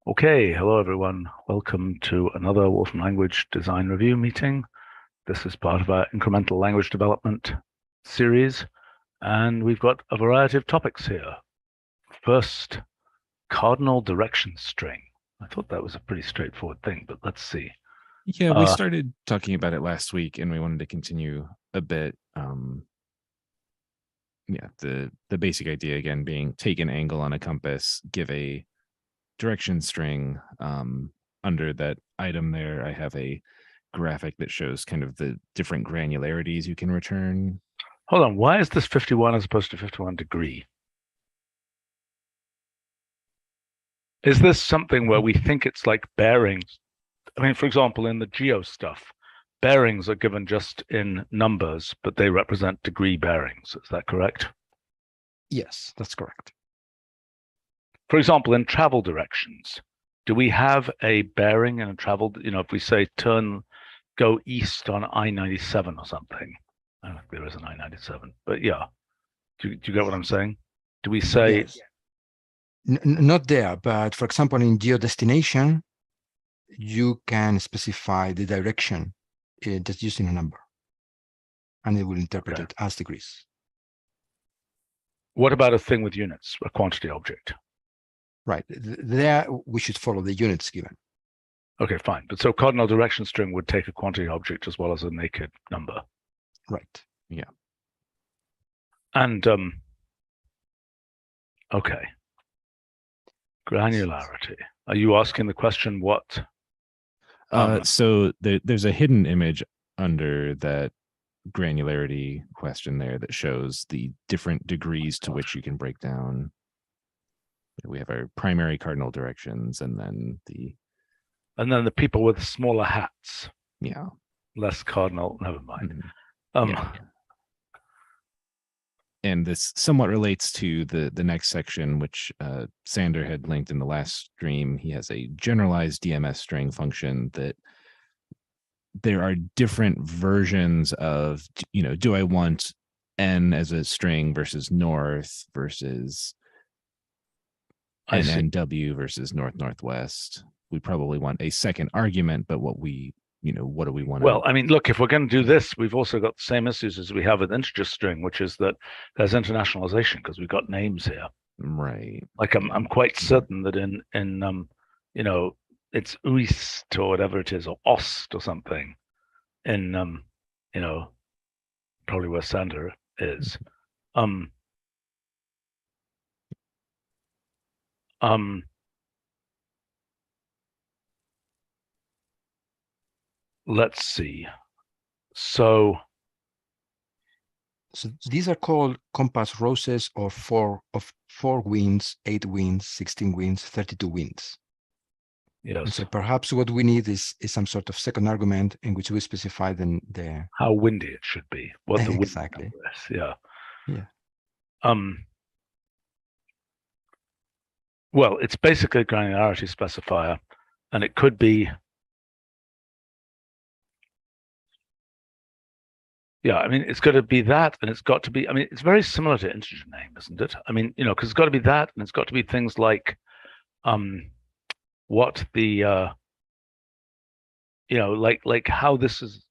Okay, hello everyone. Welcome to another Wolfram Language Design Review meeting. This is part of our incremental language development series, and we've got a variety of topics here. First, cardinal direction string. I thought that was a pretty straightforward thing, but let's see. Yeah, we started talking about it last week, and we wanted to continue a bit. Yeah, the basic idea again being take an angle on a compass, give a direction string. Under that item there, I have a graphic that shows kind of the different granularities you can return. Hold on, why is this 51 as opposed to 51 degree? Is this something where we think it's like bearings? I mean, for example, in the geo stuff, bearings are given just in numbers, but they represent degree bearings. Is that correct? Yes, that's correct. For example, in travel directions, do we have a bearing in a travel, if we say go east on I-97 or something? I don't think there is an I-97, but yeah. Do you get what I'm saying? Do we say... Yes. Not there, but for example, in geo destination, you can specify the direction just using a number, and it will interpret it as degrees. What about a thing with units, a quantity object? Right. There, we should follow the units given. Okay, fine. But so cardinal direction string would take a quantity object as well as a naked number. Right. Yeah. And, okay. Granularity. Are you asking the question what? So there's a hidden image under that granularity question there that shows the different degrees to which you can break down. We have our primary cardinal directions, and then the people with smaller hats. Yeah. Less cardinal. Never mind. Yeah. And this somewhat relates to the next section, which Sander had linked in the last stream. He has a generalized DMS string function that there are different versions of, do I want N as a string versus north versus NNW versus north-northwest. We probably want a second argument, but what do we want? Well, I mean, look, if we're going to do this, we've also got the same issues as we have with integer string, which is that there's internationalization because we've got names here. Right. Like I'm quite certain that in it's Uist or whatever it is, or Ost or something in probably where Sander is. Let's see. So these are called compass roses of 4 winds, 8 winds, 16 winds, 32 winds. Yes. And so perhaps what we need is some sort of second argument in which we specify the how windy it should be, what the exactly wind is. Yeah. Yeah. Well, it's basically a granularity specifier, and it could be. Yeah, I mean, it's got to be that, and it's got to be, I mean, it's very similar to integer name, isn't it? I mean, because it's got to be that, and it's got to be things like, what the, like how this is.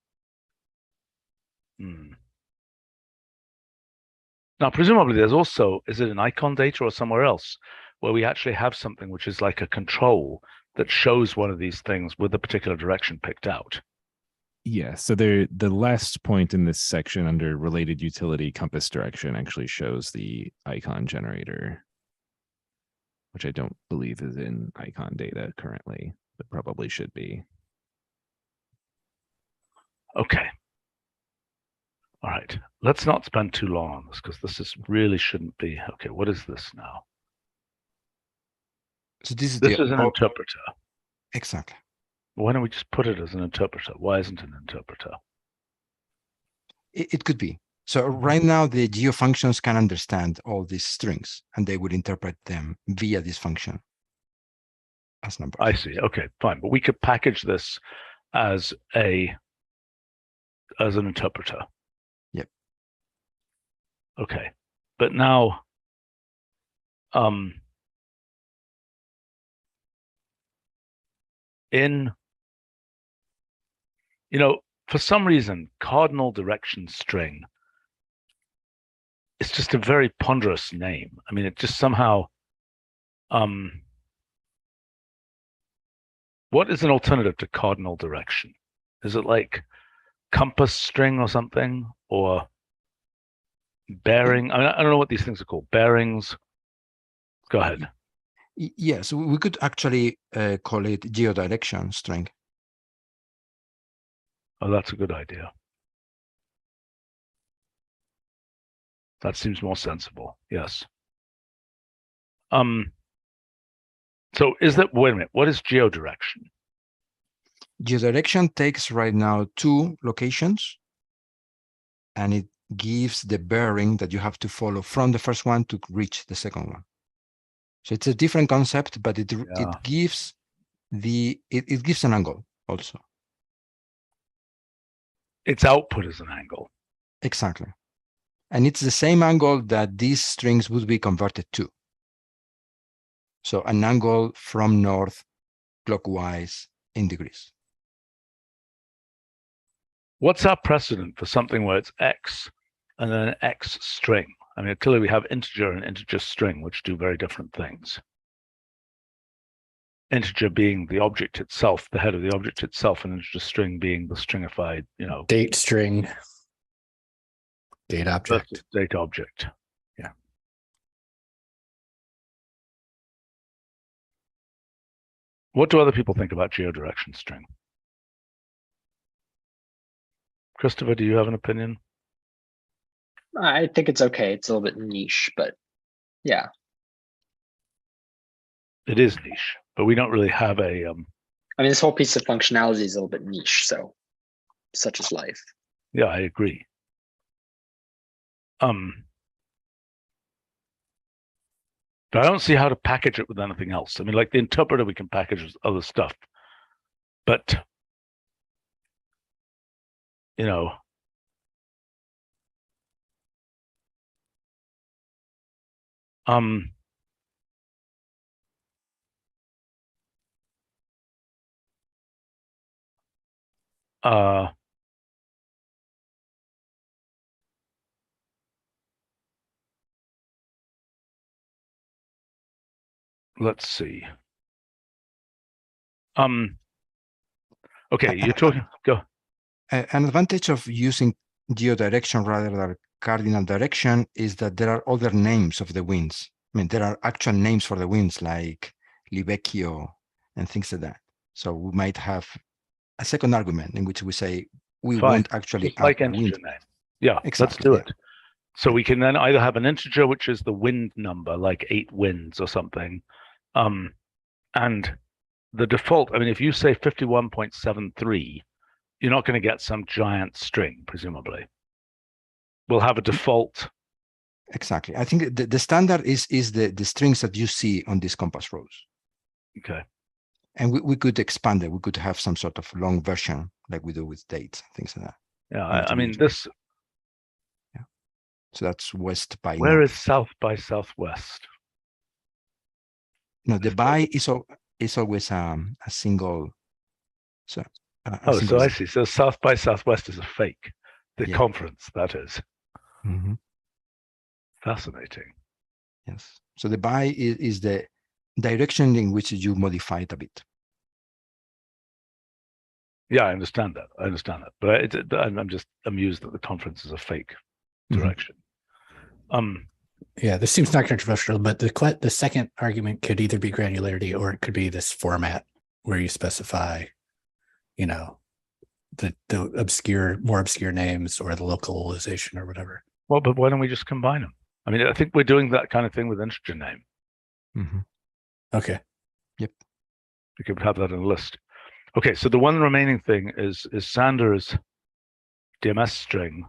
Now, presumably there's also, is it an icon data or somewhere else, where we actually have something which is like a control that shows one of these things with a particular direction picked out? Yeah, so the last point in this section under related utility compass direction actually shows the icon generator, which I don't believe is in icon data currently, but probably should be. Okay. All right, let's not spend too long on this because this really shouldn't be. Okay, what is this now? So this is an interpreter. Exactly. Why don't we just put it as an interpreter? Why isn't it an interpreter? It could be. So right now, the geo functions can understand all these strings, and they would interpret them via this function as numbers. I see. Okay, fine. But we could package this as an interpreter. Yep. Okay. But now, in, for some reason, cardinal direction string, it's just a very ponderous name. I mean, it just somehow, what is an alternative to cardinal direction? Is it like compass string or something, or bearing? I mean, I don't know what these things are called. Bearings. Go ahead. Yes, we could actually call it Geo Direction string. Oh, that's a good idea. That seems more sensible. Yes. So is that, wait a minute, what is Geo Direction? Geo Direction takes right now 2 locations, and it gives the bearing that you have to follow from the first one to reach the second one. So it's a different concept, but it gives it gives an angle also. Its output is an angle. Exactly. And it's the same angle that these strings would be converted to. So an angle from north clockwise in degrees. What's our precedent for something where it's X and then an X string? I mean, clearly we have integer and integer string, which do very different things. Integer being the object itself, the head of the object itself, and integer string being the stringified, date string, date object. Date object. Yeah. What do other people think about geodirection string? Christopher, do you have an opinion? I think it's okay. It's a little bit niche, but yeah. It is niche, but we don't really have a. I mean, this whole piece of functionality is a little bit niche, so such is life. Yeah, I agree. But I don't see how to package it with anything else. I mean, like the interpreter, we can package with other stuff, but let's see. Okay, you're talking. Go. An advantage of using geodirection rather than cardinal direction is that there are other names of the winds. I mean, there are actual names for the winds like Libecchio and things like that. So we might have a second argument in which we say we won't actually add like wind. Name. Yeah, exactly, let's do it. So we can then either have an integer, which is the wind number, like 8 winds or something, and the default. I mean, if you say 51.73, you're not going to get some giant string, presumably. We'll have a default. Exactly. I think the standard is the strings that you see on these compass rose. Okay. And we could expand it. We could have some sort of long version like we do with dates, things like that. Yeah, I mean, this. Yeah. So that's west by Where north. is south by southwest? No, the by is always a single. So. So I see. So south by southwest is a fake. The Yeah. conference, that is. Mm-hmm. Fascinating. Yes. So the by is the direction in which you modify it a bit. Yeah, I understand that. But I'm just amused that the conference is a fake direction. Mm-hmm. Yeah, this seems not controversial, but the second argument could either be granularity or it could be this format where you specify, the more obscure names or the localization or whatever. Well, but why don't we just combine them? I mean, I think we're doing that kind of thing with integer name. Mm-hmm. Okay. Yep. We could have that in a list. Okay, so the one remaining thing is Sander's DMS string.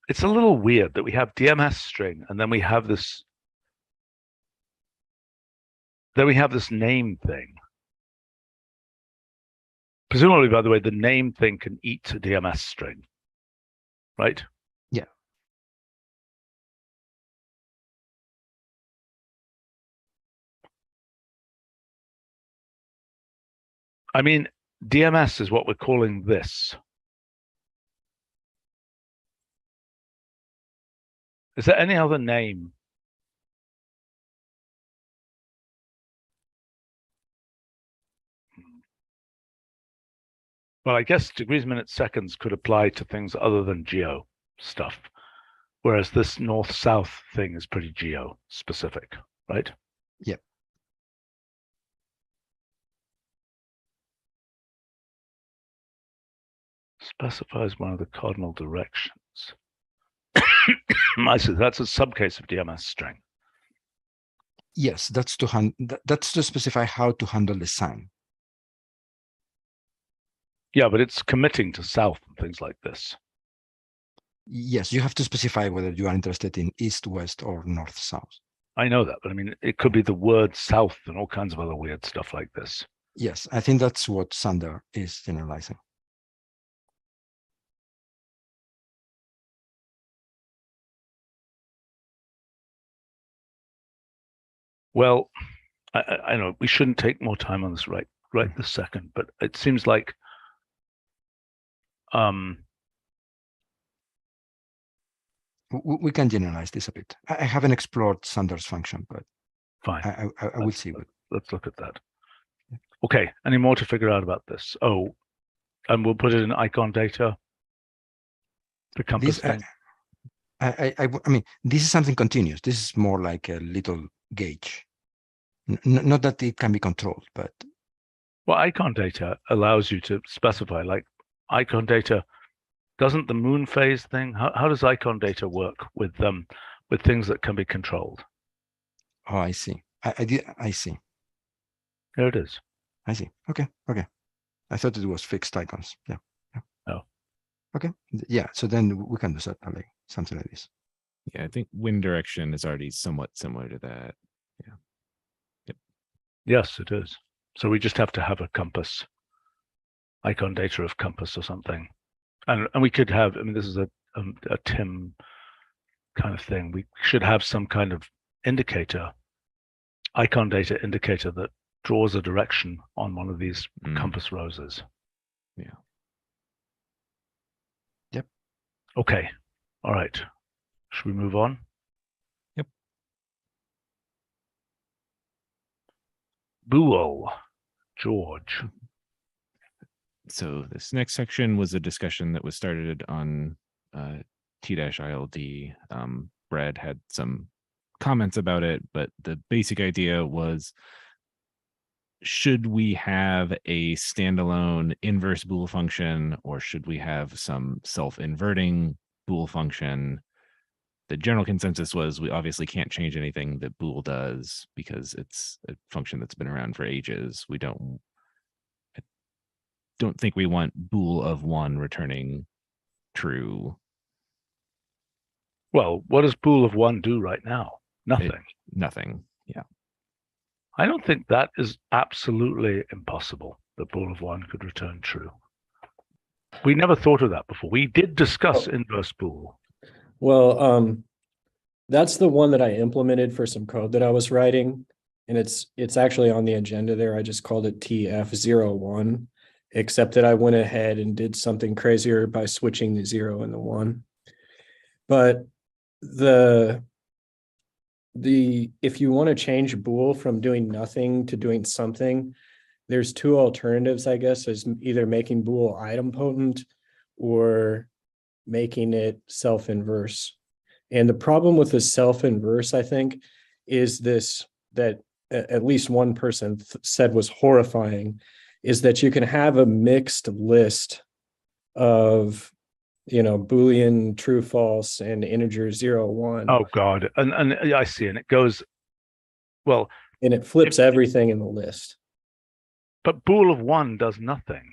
It's a little weird that we have DMS string and then we have this then we have this name thing. Presumably, by the way, the name thing can eat a DMS string, right? Yeah. I mean, DMS is what we're calling this. Is there any other name? Well, I guess degrees, minutes, seconds could apply to things other than geo stuff, whereas this north-south thing is pretty geo specific, right? Yep. Specifies one of the cardinal directions. I see, that's a subcase of DMS string. Yes, that's to specify how to handle the sign. Yeah, but it's committing to south and things like this. Yes, you have to specify whether you are interested in east, west, or north, south. I know that, but I mean, it could be the word south and all kinds of other weird stuff like this. Yes, I think that's what Sander is generalizing. Well, I know we shouldn't take more time on this right this second, but it seems like we can generalize this a bit. I haven't explored Sander's function, but fine. I will see. Let's look at that. Okay, any more to figure out about this? Oh, and we'll put it in icon data. The compass thing. I mean, this is something continuous. This is more like a little gauge. Not that it can be controlled, but well, icon data allows you to specify, like icon data. Doesn't the moon phase thing? How does icon data work with things that can be controlled? Oh, I see. I see. There it is. I see. Okay. I thought it was fixed icons. Yeah. Oh. Okay. Yeah. So then we can do like something like this. Yeah, I think wind direction is already somewhat similar to that. Yeah. Yep. Yes, it is. So we just have to have a compass, icon data of compass or something. And we could have, I mean, this is a Tim kind of thing. We should have some kind of indicator, icon data indicator that draws a direction on one of these compass roses. Yeah. Yep. Okay. All right. Should we move on? Yep. Boole, George. So this next section was a discussion that was started on T-ILD. Brad had some comments about it, but the basic idea was, should we have a standalone inverse Boole function, or should we have some self-inverting Boole function? The general consensus was we obviously can't change anything that Boole does because it's a function that's been around for ages. I don't think we want Boole of 1 returning true. Well, what does Boole of 1 do right now? Nothing. Nothing. Yeah. I don't think that is absolutely impossible, that Boole of 1 could return true. We never thought of that before. We did discuss inverse Boole. Well, that's the one that I implemented for some code that I was writing, and it's actually on the agenda there. I just called it TF01, except that I went ahead and did something crazier by switching the 0 and the 1. But if you want to change Boole from doing nothing to doing something, there's two alternatives, I guess, is either making Boole idempotent or making it self-inverse. And the problem with the self-inverse, I think, is this, that at least one person said was horrifying, is that you can have a mixed list of, Boolean true, false, and integer 0, 1. Oh God. And I see, and it goes, well. And it flips everything in the list. But Boole of 1 does nothing.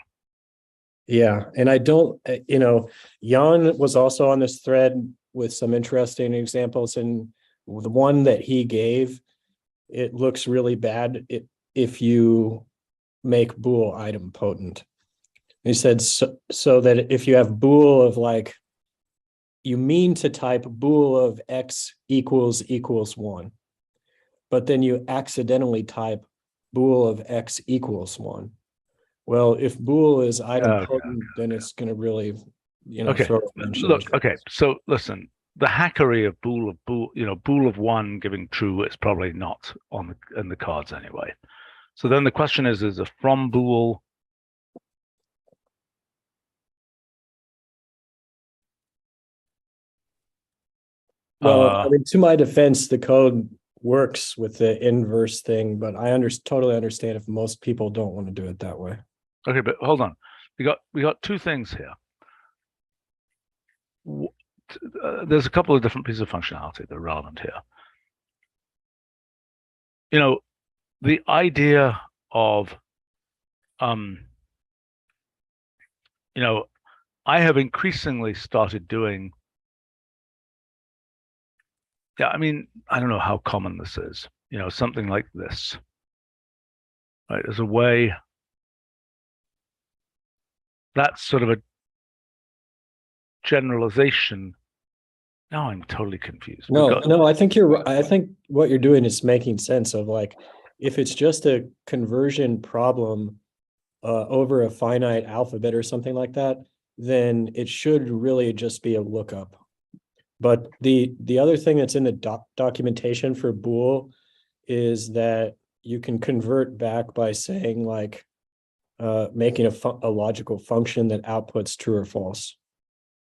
Yeah. And I don't, Jan was also on this thread with some interesting examples, and the one that he gave it looks really bad if you make bool idempotent. He said so that if you have bool of like, you mean to type bool of x equals 1, but then you accidentally type bool of x equals 1. Well, if bool is idempotent, then it's going to really, throw a wrench in Look, it. okay. So listen, the hackery of bool, bool of 1 giving true is probably not in the cards anyway. So then the question is a from bool. Well, I mean, to my defense, the code works with the inverse thing, but I totally understand if most people don't want to do it that way. Okay, but hold on. We got two things here. There's a couple of different pieces of functionality that are relevant here. The idea of, I have increasingly started doing. Yeah, I mean, I don't know how common this is. Something like this. Right, there's a way. That's sort of a generalization. Now I'm totally confused. No, I think I think what you're doing is making sense of like, if it's just a conversion problem over a finite alphabet or something like that, then it should really just be a lookup. But the other thing that's in the documentation for bool is that you can convert back by saying like, making a logical function that outputs true or false.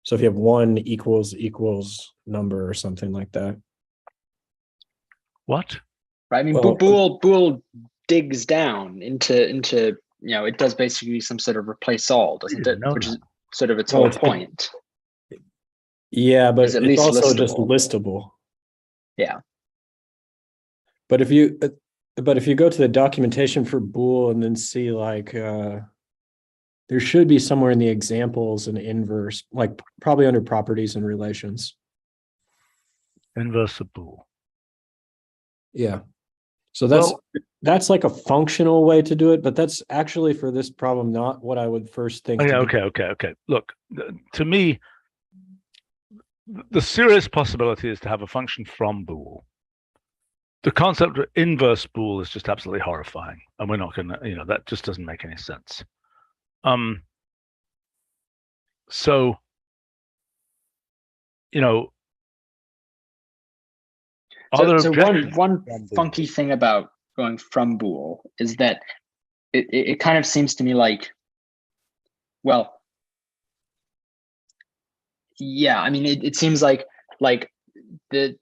So if you have 1 equals number or something like that. What? Right. I mean, Well, bool digs down into it does basically some sort of replace all, doesn't it? Which is sort of its whole point. Yeah, but at it's least also listable. just listable. Yeah. But if you go to the documentation for bool and then see like there should be somewhere in the examples an inverse, like probably under properties and relations. Inverse of bool. Yeah. So that's like a functional way to do it, but that's actually for this problem not what I would first think. Okay. Look, to me, the serious possibility is to have a function from bool. The concept of inverse bool is just absolutely horrifying, and we're not going to, that just doesn't make any sense. So, one funky thing about going from bool is that it kind of seems to me like, well, yeah, I mean, it seems like the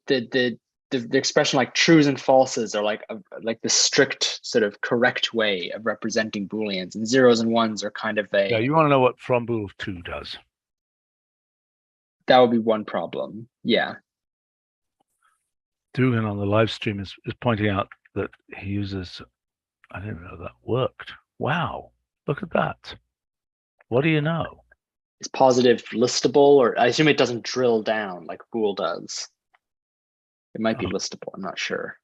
expression like trues and falses are like the strict sort of correct way of representing Booleans, and zeros and ones are kind of a. Yeah, you want to know what from bool of 2 does? That would be one problem. Yeah. Dugan on the live stream is pointing out that he uses. I didn't know that worked. Wow, look at that. What do you know? Is positive listable, or I assume it doesn't drill down like bool does. It might be listable. I'm not sure.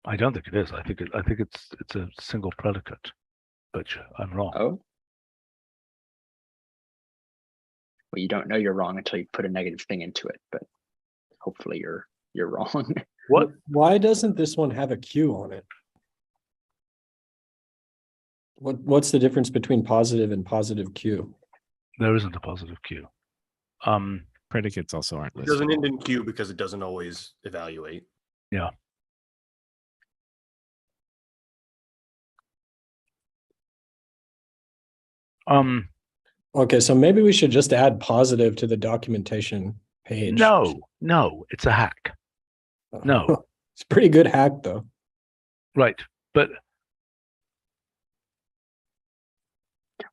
I don't think it is. I think it's a single predicate, but I'm wrong. Oh. Well, you don't know you're wrong until you put a negative thing into it, but hopefully you're wrong. What? Why doesn't this one have a Q on it? What's the difference between positive and positive Q? There isn't a positive Q. Predicates also aren't It listed. doesn't end in Q because it doesn't always evaluate. Yeah. Okay, so maybe we should just add positive to the documentation page. No, it's a hack. No. It's a pretty good hack though. Right, but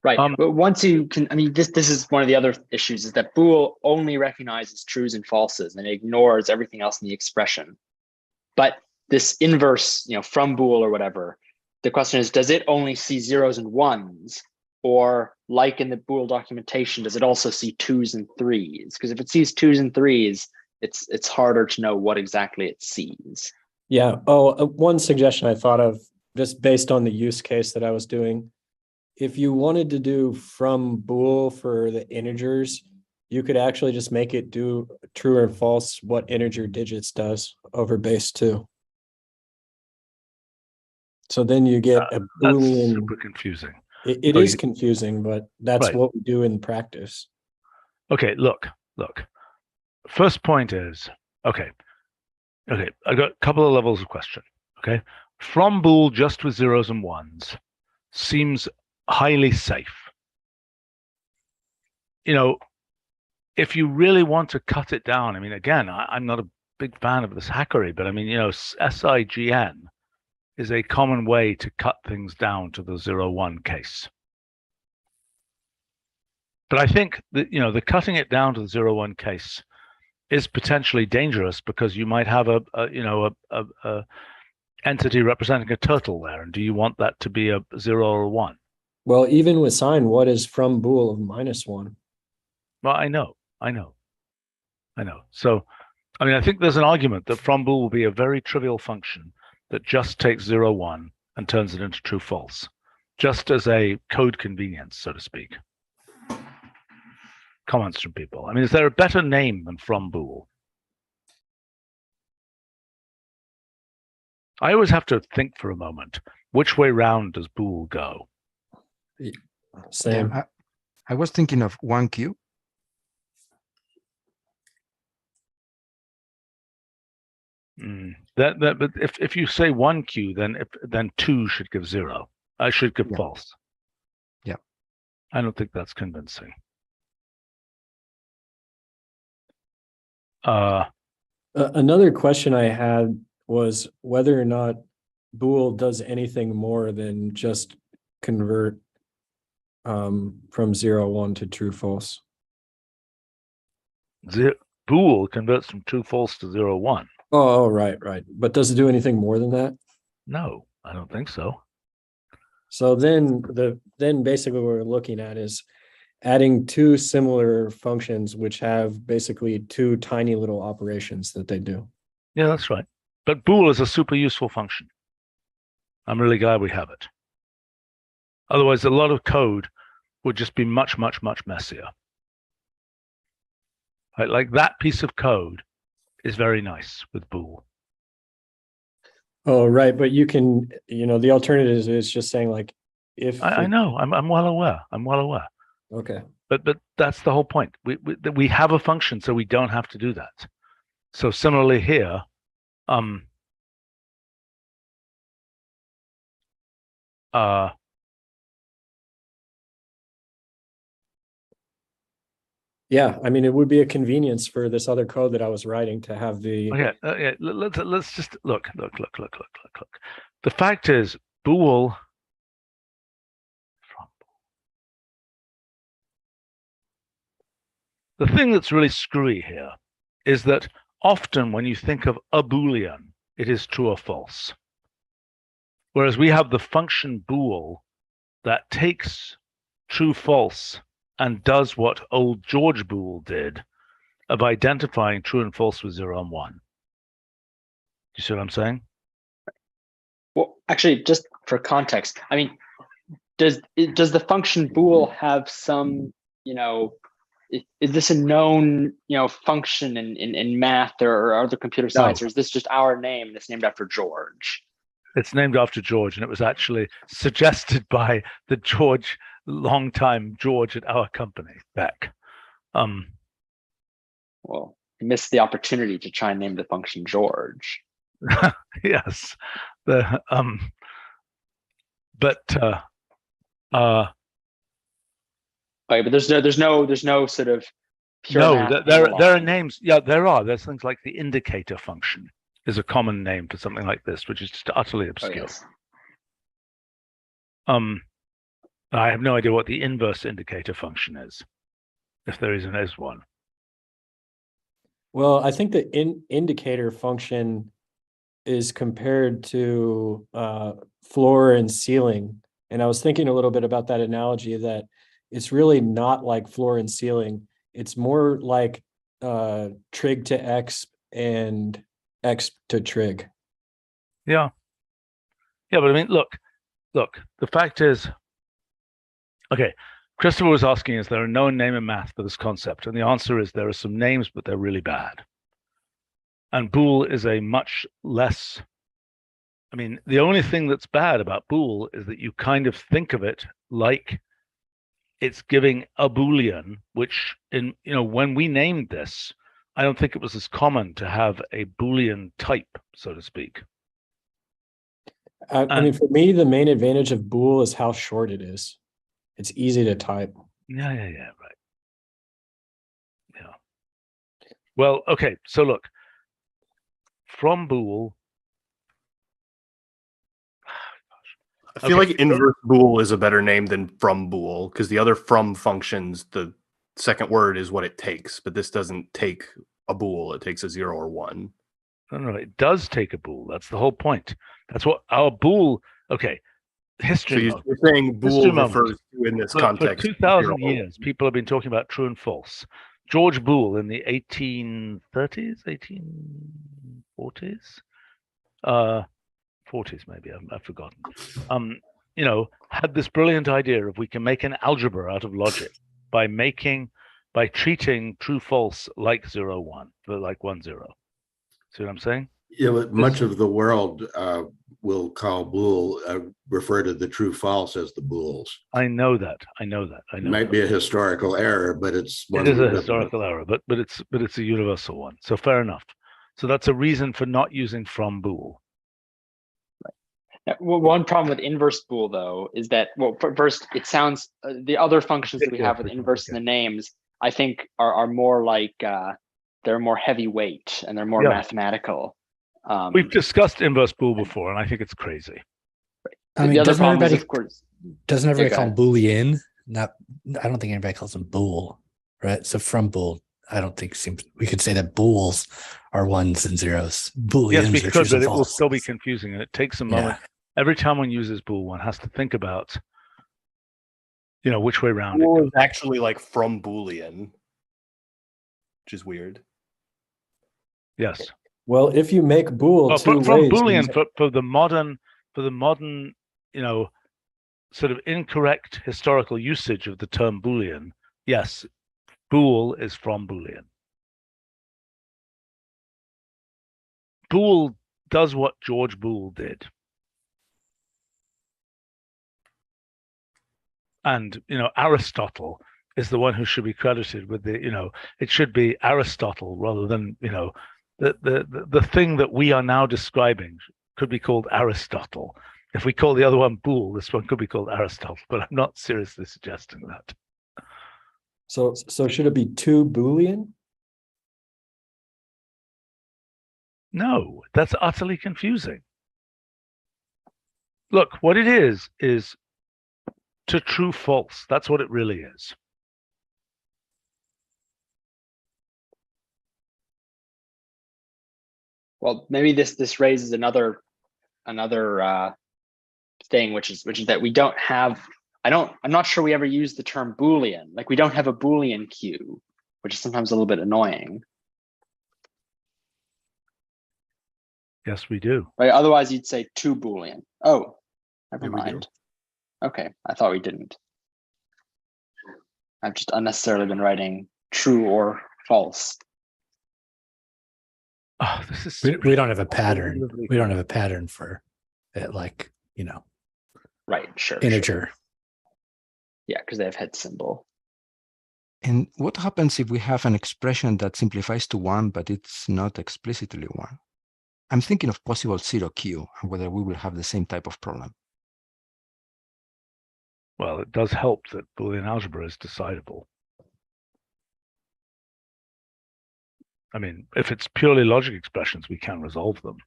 right. But once you can, I mean, this is one of the other issues is that bool only recognizes trues and falses and it ignores everything else in the expression. But this inverse, from bool or whatever, the question is, does it only see zeros and ones? Or like in the bool documentation, does it also see 2s and 3s? Because if it sees 2s and 3s, it's harder to know what exactly it sees. Yeah. Oh, one suggestion I thought of just based on the use case that I was doing. If you wanted to do from Boole for the integers, you could actually just make it do true or false what integer digits does over base 2. So then you get a Boolean. That's super confusing. It is confusing, but that's right. what we do in practice. Okay, look. First point is, okay, I got a couple of levels of question. Okay, from Boole just with zeros and ones seems highly safe. You know, if you really want to cut it down, I mean, again, I'm not a big fan of this hackery, but I mean, you know, SIGN is a common way to cut things down to the 0-1 case. But I think that, you know, the cutting it down to the 0-1 case is potentially dangerous because you might have a entity representing a turtle there. And do you want that to be a 0 or a 1? Well, even with sign, what is from Boole of -1? Well, I know. So, I mean, I think there's an argument that from Boole will be a very trivial function that just takes 0-1 and turns it into true false, just as a code convenience, so to speak. Comments from people. I mean, is there a better name than from Boole? I always have to think for a moment, which way round does Boole go? Same. Yeah, I was thinking of 1Q. But if you say 1Q, then 2 should give 0. I should give false. Yeah. I don't think that's convincing. Another question I had was whether or not Boole does anything more than just convert from 0-1 to true false. Boole converts from true false to 0-1. Oh, right. But does it do anything more than that? No, I don't think so. So then basically what we're looking at is adding two similar functions which have basically two tiny little operations that they do. Yeah, that's right. But Boole is a super useful function. I'm really glad we have it. Otherwise, a lot of code would just be much, much, much messier. Right? Like that piece of code is very nice with Boole. Oh, right. But you can, the alternative is just saying like, if I know, I'm well aware. Okay. But that's the whole point. We have a function, so we don't have to do that. So similarly here, yeah, I mean, it would be a convenience for this other code that I was writing to have the. Okay, let's just look. The fact is, Boole. The thing that's really screwy here is that often when you think of a Boolean, it is true or false. Whereas we have the function Boole that takes true, false, and does what old George Boole did of identifying true and false with 0 and 1. Do you see what I'm saying? Well, actually, just for context, I mean, does the function Boole have some, is this a known, function in math or other computer science, or is this just our name and it's named after George? It's named after George, and it was actually suggested by the longtime George at our company, Beck. Well, you missed the opportunity to try and name the function George. Yes, but okay, but there's no sort of pure there are names. Yeah, there are. There's things like the indicator function is a common name for something like this, which is just utterly obscure. Oh, yes. I have no idea what the inverse indicator function is, if there is one. Well, I think the indicator function is compared to floor and ceiling. And I was thinking a little bit about that analogy that it's really not like floor and ceiling. It's more like trig to x and x to trig. Yeah. Yeah, but I mean, look, the fact is, okay, Christopher was asking, is there a known name in math for this concept? And the answer is there are some names, but they're really bad. And Boole is a much less, I mean, the only thing that's bad about Boole is that you kind of think of it like it's giving a Boolean, which when we named this, I don't think it was as common to have a Boolean type, so to speak. I mean, for me, the main advantage of Boole is how short it is. It's easy to type. Yeah, right. Yeah. Well, okay, so look, from Boole. I feel like inverse Boole is a better name than from Boole, because the other from functions, the second word is what it takes, but this doesn't take a Boole, it takes a 0 or 1. No, it does take a Boole. That's the whole point. That's what our Boole. Okay, history. So you're saying Boole refers to in this context. For 2,000 years, people have been talking about true and false. George Boole in the 1830s, 1840s, 40s maybe. I've forgotten. Had this brilliant idea of we can make an algebra out of logic by treating true false like 0 1, like 1 0. See what I'm saying? Yeah, but much of the world will call Boole, refer to the true false as the Booles. I know that. It might be a historical error, but it's one. It is a historical error, but it's a universal one. So fair enough. So that's a reason for not using from Boole. Right. Well, one problem with inverse Boole though is that, well, first it sounds the other functions that we have with inverse in the names, I think are more like they're more heavyweight and they're more mathematical. We've discussed inverse Boole before, and I think it's crazy. Right. I mean, doesn't everybody call them Boolean? I don't think anybody calls them Boole, right? So from Boole, I don't think we could say that Booles are 1s and 0s. Booleans yes, we could, but it will false. still be confusing, and it takes a moment. Every time one uses Boole, one has to think about, which way around Boole it goes. is actually like from Boolean, which is weird. Yes. Well, if you make Boole from Boolean for the modern, sort of incorrect historical usage of the term Boolean, yes, Boole is from Boolean. Boole does what George Boole did. And, Aristotle is the one who should be credited with it should be Aristotle rather than, the thing that we are now describing could be called Aristotle. If we call the other one Boole, this one could be called Aristotle, but I'm not seriously suggesting that. So should it be to Boolean? No, that's utterly confusing. Look, what it is to true false. That's what it really is. Well, maybe this raises another thing, which is that we don't have. I'm not sure we ever use the term Boolean. Like we don't have a Boolean queue, which is sometimes a little bit annoying. Yes, we do. Right. Otherwise, you'd say to Boolean. Oh, never mind. Okay, I thought we didn't. I've just unnecessarily been writing true or false. Oh, this is we don't have a pattern. We don't have a pattern for it, like, right, sure, integer. Sure. Yeah, because they have head symbol. And what happens if we have an expression that simplifies to 1, but it's not explicitly 1? I'm thinking of possible 0q and whether we will have the same type of problem. Well, it does help that Boolean algebra is decidable. I mean, if it's purely logic expressions, we can resolve them.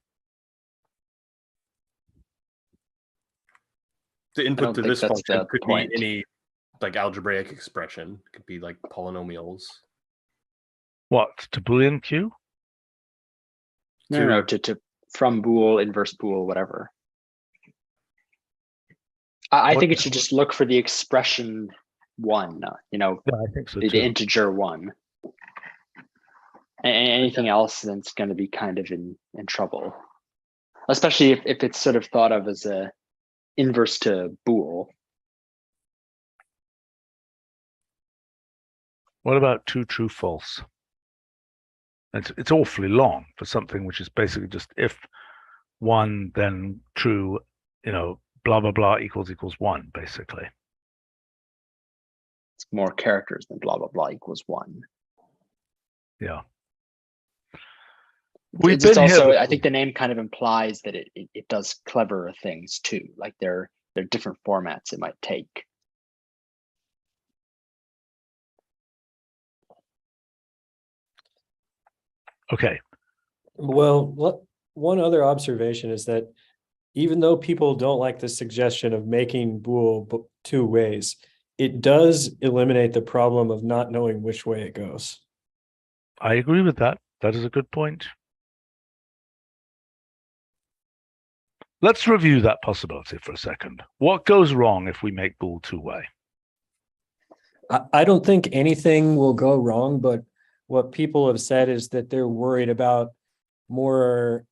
The input to this function could be any algebraic expression. It could be like polynomials. What, to Boolean Q? No, to from Boole, inverse Boole, whatever. I think it should just look for the expression 1, Yeah, I think so the too. integer 1. And anything else, then it's going to be kind of in trouble. especially if it's sort of thought of as a inverse to Boole. What about true, false? It's awfully long for something which is basically just if one, then true, blah, blah, blah equals one, basically. It's more characters than blah, blah, blah equals one. Yeah. It's also, I think the name kind of implies that it does cleverer things too. Like there are different formats it might take. Okay. Well, one other observation is that even though people don't like the suggestion of making Boole two ways, it does eliminate the problem of not knowing which way it goes. I agree with that. That is a good point. Let's review that possibility for a second. What goes wrong if we make Boole two-way? I don't think anything will go wrong, but what people have said is that they're worried about more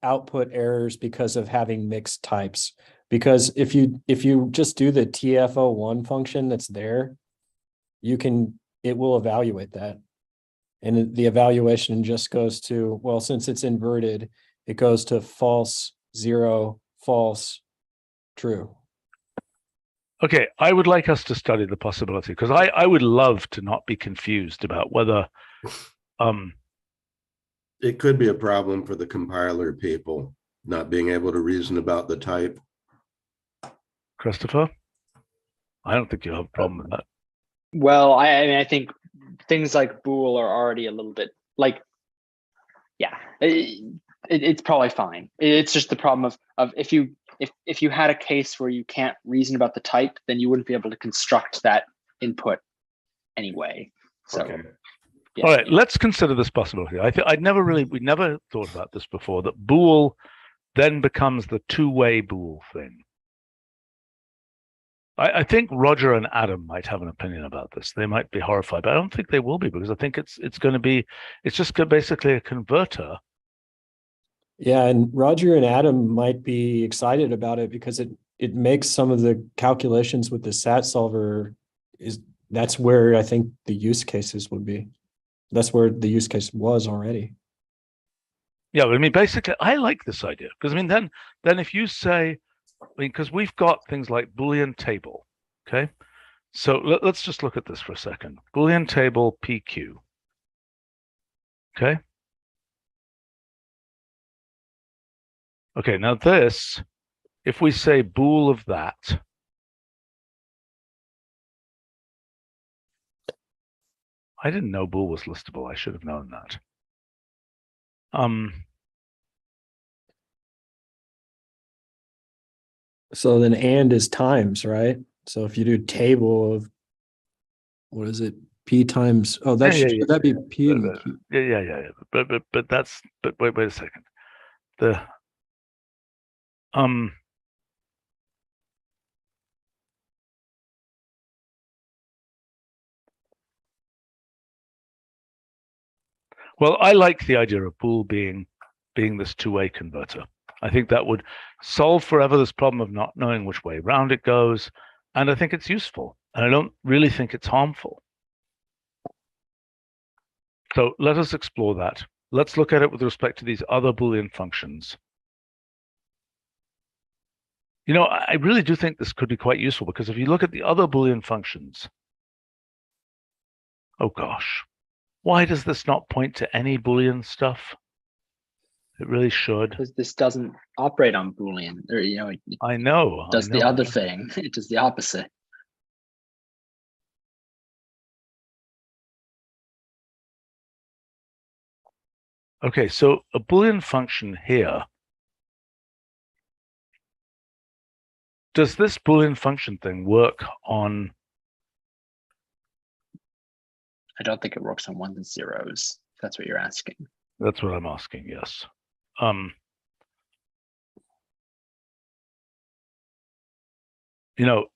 output errors because of having mixed types. Because if you just do the TF01 function that's there, it will evaluate that. And the evaluation just goes to, well, since it's inverted, it goes to false, 0, false, true. Okay, I would like us to study the possibility because I would love to not be confused about whether it could be a problem for the compiler people not being able to reason about the type. Christopher, I don't think you have a problem with that. Well, I mean, I think things like Boole are already a little bit like, yeah, it's probably fine. It's just the problem of if you had a case where you can't reason about the type, then you wouldn't be able to construct that input anyway. So, Okay. yeah. All right, let's consider this possibility. We never thought about this before, that Boole then becomes the two-way Boole thing. I think Roger and Adam might have an opinion about this. They might be horrified, but I don't think they will be because I think it's just basically a converter. Yeah, and Roger and Adam might be excited about it because it makes some of the calculations with the SAT solver that's where I think the use cases would be. That's where the use case was already. Yeah, I mean, basically, I like this idea because I mean, then if you say, because we've got things like Boolean table, okay? So let's just look at this for a second. Boolean table PQ, okay? Okay, now this, if we say bool of that, I didn't know bool was listable. I should have known that. So then and is times, right? So if you do table of, what is it? P times, oh, that should that be P and Q? Yeah. But wait a second. Well, I like the idea of bool being this two-way converter. I think that would solve forever this problem of not knowing which way round it goes. And I think it's useful. And I don't really think it's harmful. So let us explore that. Let's look at it with respect to these other Boolean functions. You know, I really do think this could be quite useful because if you look at the other Boolean functions, oh gosh, why does this not point to any Boolean stuff? It really should. Because this doesn't operate on Boolean, or I know. It does the other thing. It does the opposite. Okay, so a Boolean function here. Does this Boolean function thing work on? I don't think it works on ones and zeros. If that's what you're asking. That's what I'm asking, yes.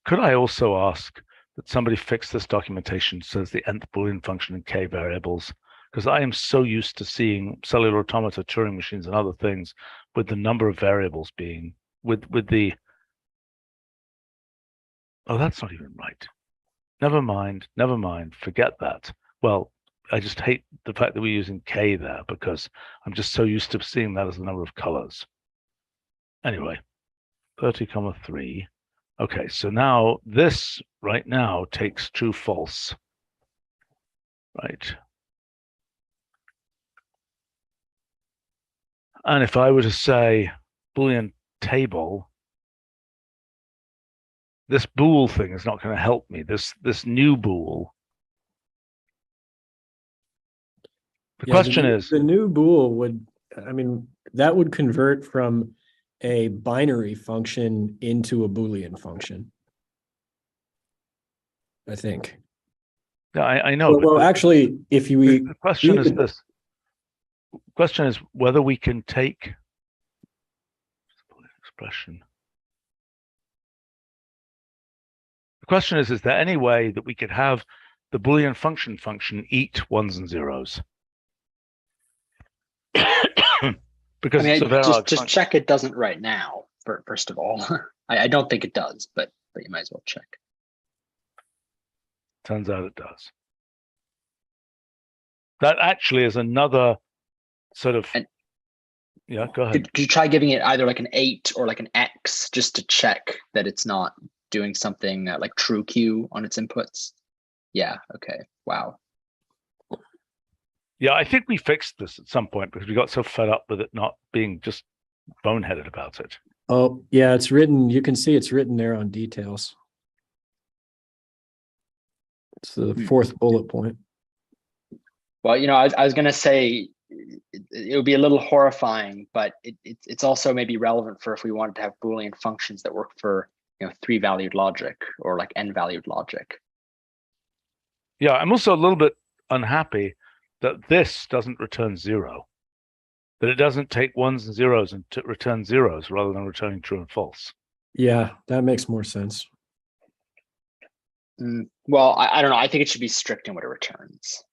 Could I also ask that somebody fix this documentation says the nth Boolean function in k variables? Because I am so used to seeing cellular automata, Turing machines, and other things with the number of variables being with the. Oh, that's not even right. Never mind. Forget that. Well, I just hate the fact that we're using K there because I'm just so used to seeing that as the number of colors. Anyway, 30,3. Okay, so now this right now takes true, false. Right. And if I were to say Boolean table, this bool thing is not going to help me. This new bool. The question is, the new bool would, I mean, that would convert from a binary function into a Boolean function, I think. Yeah, I know. Well, actually, if you the question is this. The question is whether we can take expression. The question is there any way that we could have the Boolean function eat ones and zeros? Because I mean, just check it doesn't right now. First of all, I don't think it does, but you might as well check. Turns out it does. That actually is another sort of. Yeah, go ahead. Could you try giving it either like an 8 or like an X just to check that it's not doing something like true Q on its inputs? Yeah. Okay. Wow. Yeah, I think we fixed this at some point because we got so fed up with it not being just boneheaded about it. Oh, yeah, it's written. You can see it's written there on details. It's the 4th bullet point. Well, you know, I was going to say it would be a little horrifying, but it's also maybe relevant for if we wanted to have Boolean functions that work for, 3-valued logic or like n-valued logic. Yeah, I'm also a little bit unhappy that this doesn't return 0, that it doesn't take ones and zeros and return zeros rather than returning true and false. Yeah, that makes more sense. Well, I don't know. I think it should be strict in what it returns.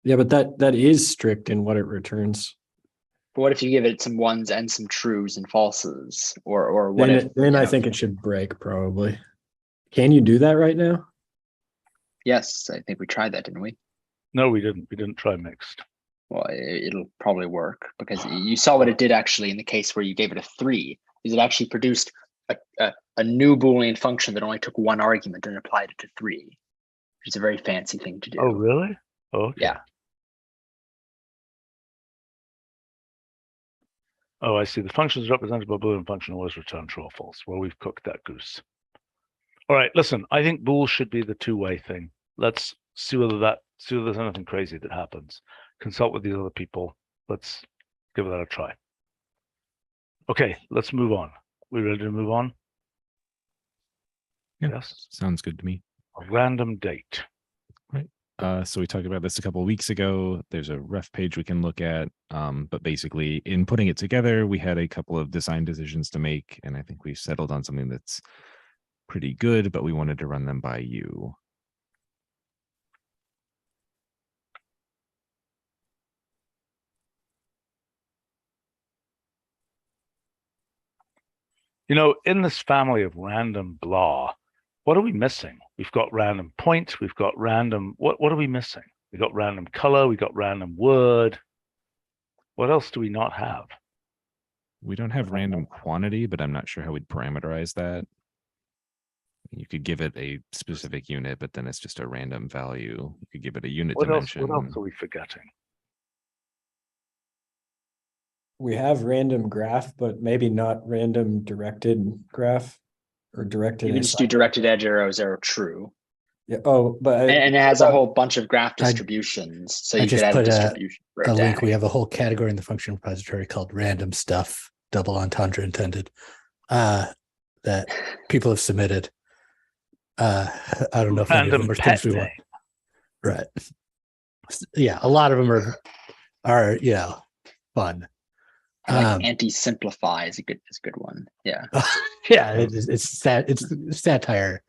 Yeah, but that is strict in what it returns. But what if you give it some ones and some trues and falses, or what if? Then I think it should break probably. Can you do that right now? Yes, I think we tried that, didn't we? No, we didn't. We didn't try mixed. Well, it'll probably work because you saw what it did actually in the case where you gave it a 3. Is it actually produced a new Boolean function that only took 1 argument and applied it to 3, which is a very fancy thing to do. Oh, really? Oh, okay. Yeah. Oh, I see. The function is represented by Boolean function always return true or false. Well, we've cooked that goose. All right, listen, I think bool should be the two-way thing. Let's see whether there's anything crazy that happens. Consult with these other people. Let's give that a try. Okay, let's move on. We ready to move on? Yeah, yes. Sounds good to me. A random date. Right. So we talked about this a couple of weeks ago. There's a ref page we can look at. But basically, in putting it together, we had a couple of design decisions to make, and I think we settled on something that's pretty good, but we wanted to run them by you. In this family of random blah, what are we missing? We've got random point, we've got random, what are we missing? We got random color, we got random word. What else do we not have? We don't have random quantity, but I'm not sure how we'd parameterize that. You could give it a specific unit, but then it's just a random value. You could give it a unit dimension. What else are we forgetting? We have random graph, but maybe not random directed graph or directed. You can just do directed edge arrows are true. Yeah. Oh, but and it has a whole bunch of graph distributions. So you could add a distribution. A link. We have a whole category in the function repository called random stuff, double entendre intended, that people have submitted. I don't know if any of them are things we want. Right. Yeah, a lot of them are fun. Like anti-simplify is a good one. Yeah. Yeah, it's satire.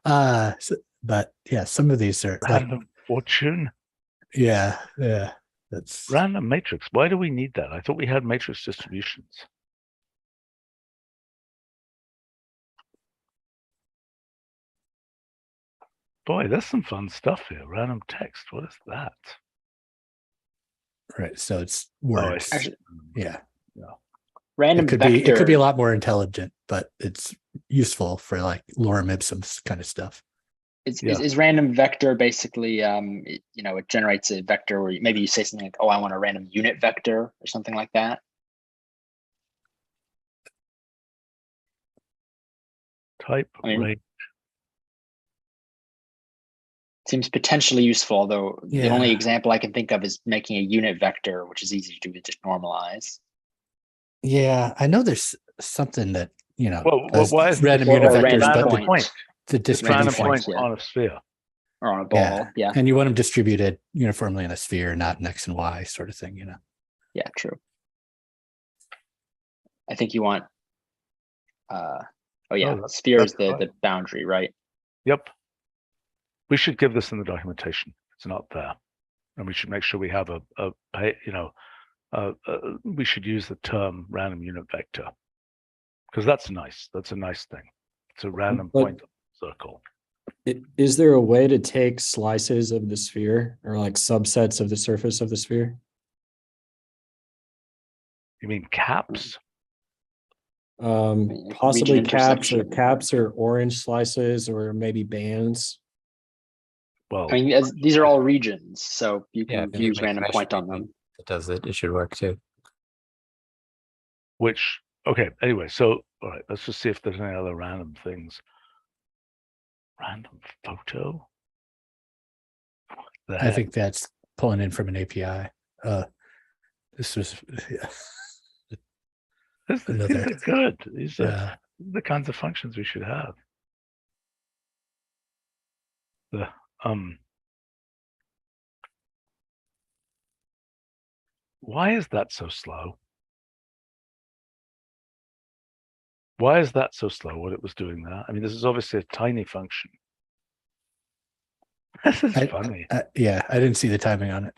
But yeah, some of these are random fortune. Yeah. That's Random matrix. Why do we need that? I thought we had matrix distributions. Boy, there's some fun stuff here. Random text. What is that? right. So it's words. Actually, yeah. random It could vector. be a lot more intelligent, but it's useful for like lorem ipsum kind of stuff. Is random vector basically, it generates a vector where maybe you say something like, oh, I want a random unit vector or something like that. Type range. Seems potentially useful, although the only example I can think of is making a unit vector, which is easy to do with just normalize. Yeah, I know there's something that, Well, why is random this unit or a vectors, random but point. the It's random distribution. point on a sphere. Or on a ball, yeah. And you want them distributed uniformly in a sphere, not an X and Y sort of thing, Yeah, true. I think you want, sphere is the boundary, right? Yep. We should give this in the documentation. It's not there. And we should make sure we have we should use the term random unit vector, because that's nice. That's a nice thing. It's a random point circle. Is there a way to take slices of the sphere or like subsets of the surface of the sphere? You mean caps? Possibly Region caps or orange slices or maybe bands. Well, I mean, these are all regions, so you Yeah, can if you use make random mesh point on shaping, them. it does it. It should work too. okay, anyway, so all right, let's just see if there's any other random things. Random photo? I think that's pulling in from an API. This was these are good. These are the kinds of functions we should have. Why is that so slow? Why is that so slow, what it was doing there? I mean, this is obviously a tiny function. This is funny. I didn't see the timing on it.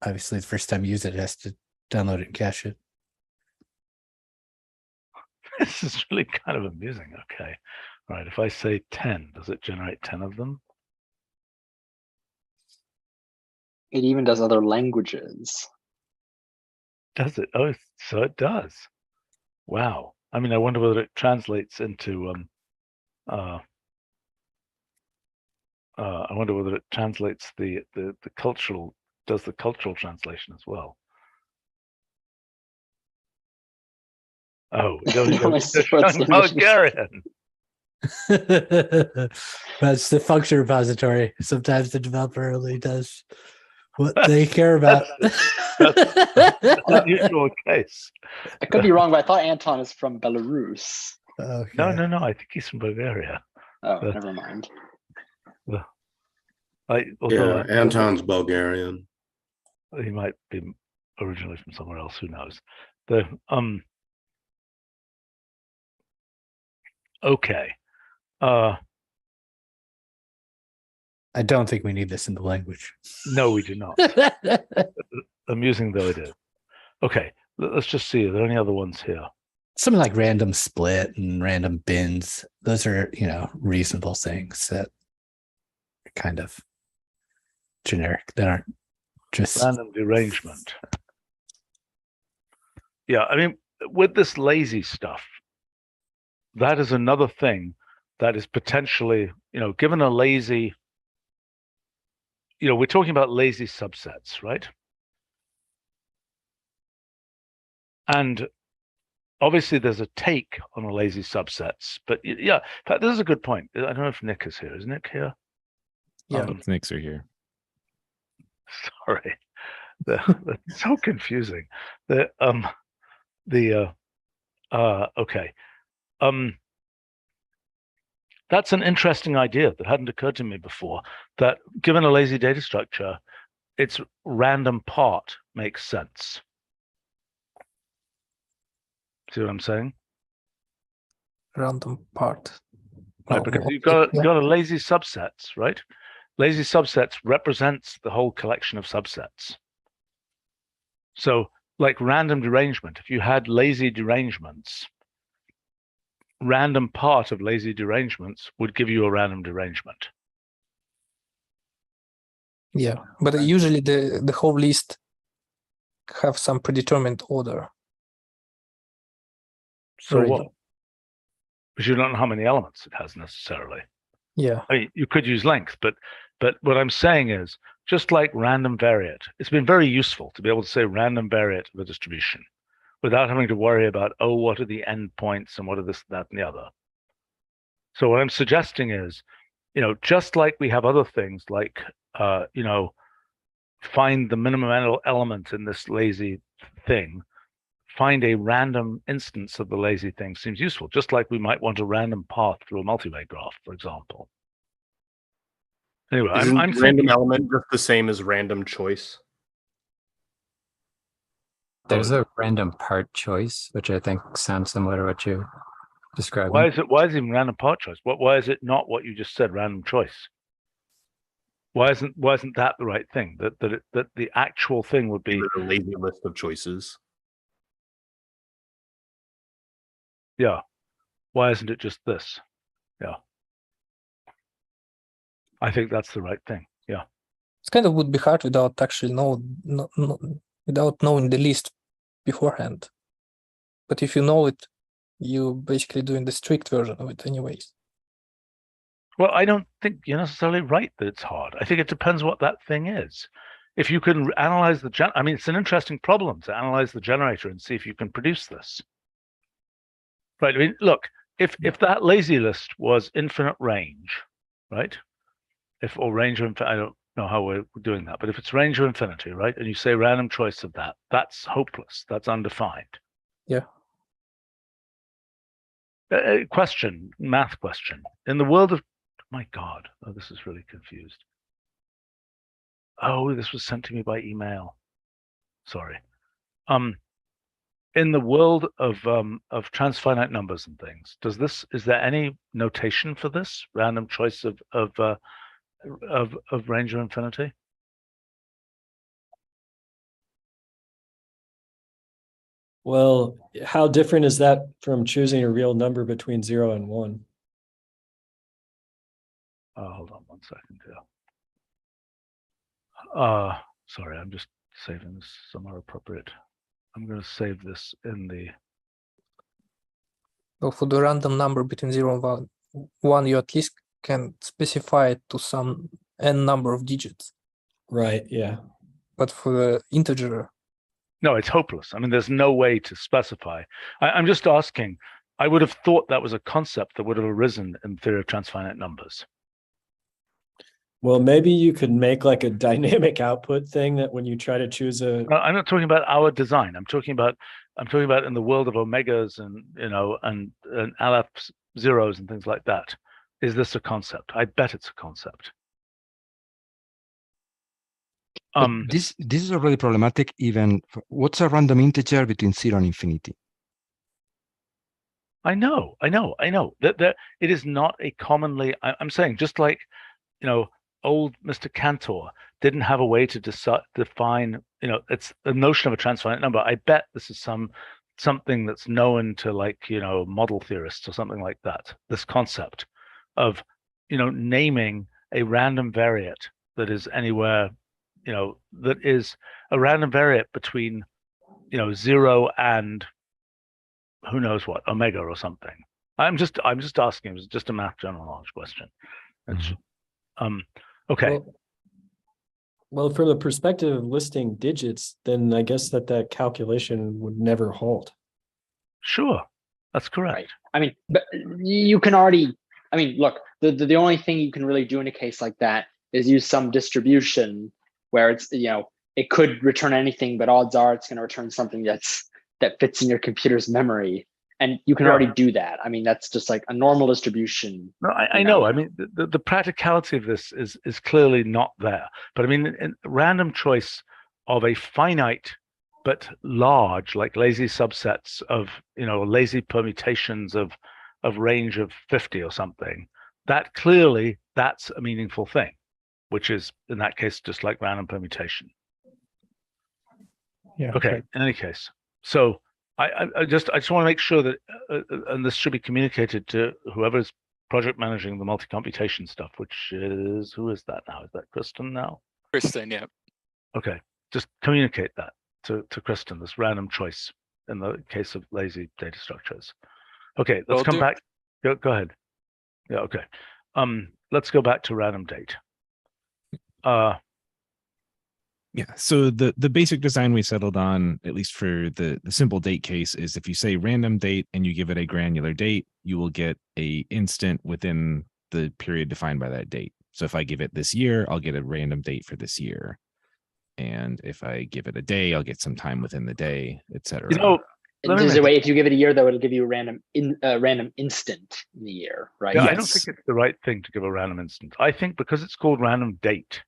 Obviously, the first time you use it, it has to download it and cache it. This is really kind of amusing. Okay. All right. If I say 10, does it generate 10 of them? It even does other languages. Does it? Oh, so it does. Wow. I mean, I wonder whether it translates into I wonder whether it translates the cultural, does the cultural translation as well. Oh, Bulgarian. That's the function repository. Sometimes the developer only does what they care about. That's an unusual case. I could be wrong, but I thought Anton is from Belarus. Okay. No. I think he's from Bulgaria. Oh, never mind. Anton's Bulgarian. He might be originally from somewhere else. Who knows? Okay. I don't think we need this in the language. No, we do not. Amusing though it is. Okay, let's just see. Are there any other ones here? Something like random split and random bins. Those are, reasonable things that are kind of generic. That aren't just random derangement. Yeah, I mean, with this lazy stuff, that is another thing that is potentially, given a lazy, we're talking about lazy subsets, right? And obviously there's a take on a lazy subsets, but yeah, in fact, this is a good point. I don't know if Nick is here. Is Nick here? Yeah, Nick's are here. Sorry. That's so confusing. Okay. That's an interesting idea that hadn't occurred to me before, that given a lazy data structure, its random part makes sense. See what I'm saying? Random part. Right, because you've got a lazy subsets, right? Lazy subsets represents the whole collection of subsets. So like random derangement, if you had lazy derangements, random part of lazy derangements would give you a random derangement. Yeah, but usually the whole list have some predetermined order. So already. what? Because you don't know how many elements it has necessarily. Yeah. I mean, you could use length, but what I'm saying is, just like random variate, it's been very useful to be able to say random variate of a distribution without having to worry about, oh, what are the endpoints and what are this, that, and the other. So what I'm suggesting is, just like we have other things like, find the minimum element in this lazy thing, find a random instance of the lazy thing seems useful, just like we might want a random path through a multi-way graph, for example. Anyway, Isn't I'm random thinking, element just the same as random choice? There's a random part choice, which I think sounds similar to what you described. why is it even random part choice? Why is it not what you just said, random choice? Why isn't that the right thing? That the actual thing would be a lazy list of choices. Yeah. Why isn't it just this? Yeah. I think that's the right thing. Yeah. It kind of would be hard without actually without knowing the list beforehand. But if you know it, you're basically doing the strict version of it anyways. Well, I don't think you're necessarily right that it's hard. I think it depends what that thing is. If you can analyze I mean, it's an interesting problem to analyze the generator and see if you can produce this. Right. I mean, look, if that lazy list was infinite range, right? Or range of infinity, I don't know how we're doing that, but if it's range of infinity, right? And you say random choice of that, that's hopeless. That's undefined. Yeah. Question, math question. In the world of, my God, oh, this is really confused. Oh, this was sent to me by email. Sorry. In the world of transfinite numbers and things, is there any notation for this random choice of range of infinity? Well, how different is that from choosing a real number between 0 and 1? Hold on 1 second here. Sorry, I'm just saving this somewhere appropriate. I'm going to save this in the. So for the random number between 0 and 1, you at least can specify it to some n number of digits. Right, yeah. But for the integer. No, it's hopeless. I mean, there's no way to specify. I'm just asking, I would have thought that was a concept that would have arisen in the theory of transfinite numbers. Well, maybe you could make like a dynamic output thing that when you try to choose a. No, I'm not talking about our design. I'm talking about in the world of omegas and and Aleph zeros and things like that. Is this a concept? I bet it's a concept. This is already problematic. Even what's a random integer between 0 and infinity? I know. That it is not a commonly. I'm saying just like old Mr. Cantor didn't have a way to define. It's the notion of a transfinite number. I bet this is something that's known to model theorists or something like that. This concept of naming a random variate that is anywhere. That is a random variate between 0 and who knows what, omega or something. I'm just asking. It was just a math general knowledge question. Okay. Well, from the perspective of listing digits, then I guess that calculation would never halt. Sure, that's correct. Right. I mean, but you can already. I mean, look, the only thing you can really do in a case like that is use some distribution where it's it could return anything, but odds are it's going to return something that fits in your computer's memory. And you can already do that. I mean, that's just like a normal distribution. No, I know. I mean, the practicality of this is clearly not there. But I mean, in random choice of a finite but large, like lazy subsets of lazy permutations of range of 50 or something, that clearly that's a meaningful thing, which is in that case just like random permutation. Yeah. Okay. right. In any case, so I just want to make sure that, and this should be communicated to whoever's project managing the multi-computation stuff, which is, who is that now? Is that Kristen now? Kristen, yeah. Okay, just communicate that to Kristen, this random choice in the case of lazy data structures. Okay, let's come back. Go ahead. Yeah, okay. Let's go back to random date. Yeah, so the basic design we settled on, at least for the simple date case, is if you say random date and you give it a granular date, you will get a instant within the period defined by that date. So if I give it this year, I'll get a random date for this year. And if I give it a day, I'll get some time within the day, etc. You know, there's a way, if you give it a year, though, it'll give you a random instant in the year, right? Yeah, Yes. I don't think it's the right thing to give a random instant. I think because it's called random date,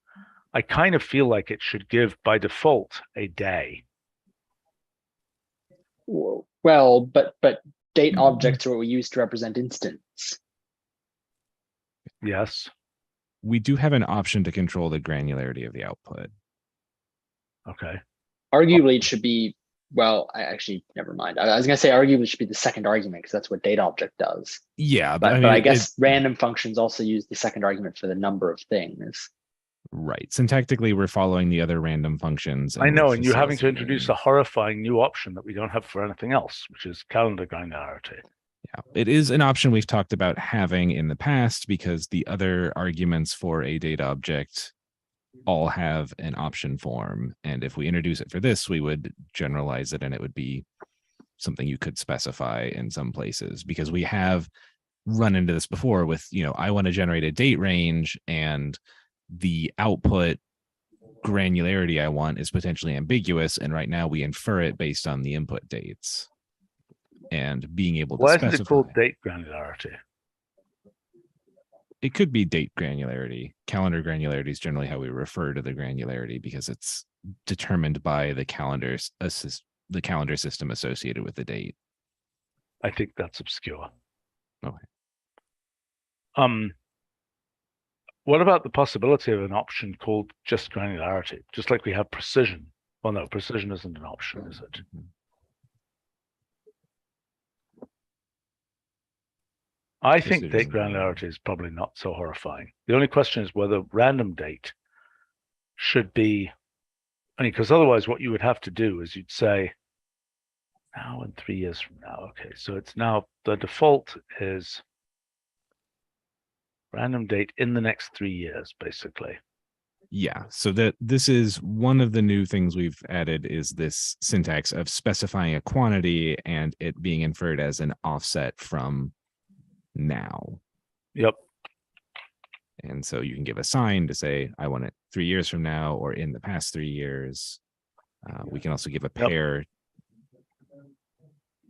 I kind of feel like it should give by default a day. Well, but date objects are what we use to represent instants. Yes. We do have an option to control the granularity of the output. Okay. Arguably, it should be, well, I actually, never mind. I was going to say arguably it should be the second argument because that's what date object does. Yeah, But I guess random functions also use the second argument for the number of things. Right. Syntactically, we're following the other random functions. I know, and you're having to introduce a horrifying new option that we don't have for anything else, which is calendar granularity. Yeah, it is an option we've talked about having in the past because the other arguments for a data object all have an option form. And if we introduce it for this, we would generalize it and it would be something you could specify in some places, because we have run into this before with, I want to generate a date range and the output granularity I want is potentially ambiguous. And right now we infer it based on the input dates. And being able to specify. Why isn't it called date granularity? It could be date granularity. Calendar granularity is generally how we refer to the granularity because it's determined by the calendar system associated with the date. I think that's obscure. Okay. What about the possibility of an option called just granularity? Just like we have precision. Well, no, precision isn't an option, is it? I think date granularity is probably not so horrifying. The only question is whether random date should be, because otherwise what you would have to do is you'd say, now and 3 years from now. Okay, so it's now, the default is random date in the next 3 years, basically. Yeah, so this is one of the new things we've added is this syntax of specifying a quantity and it being inferred as an offset from now. Yep. And so you can give a sign to say, I want it 3 years from now or in the past 3 years. We can also give a pair. Yep.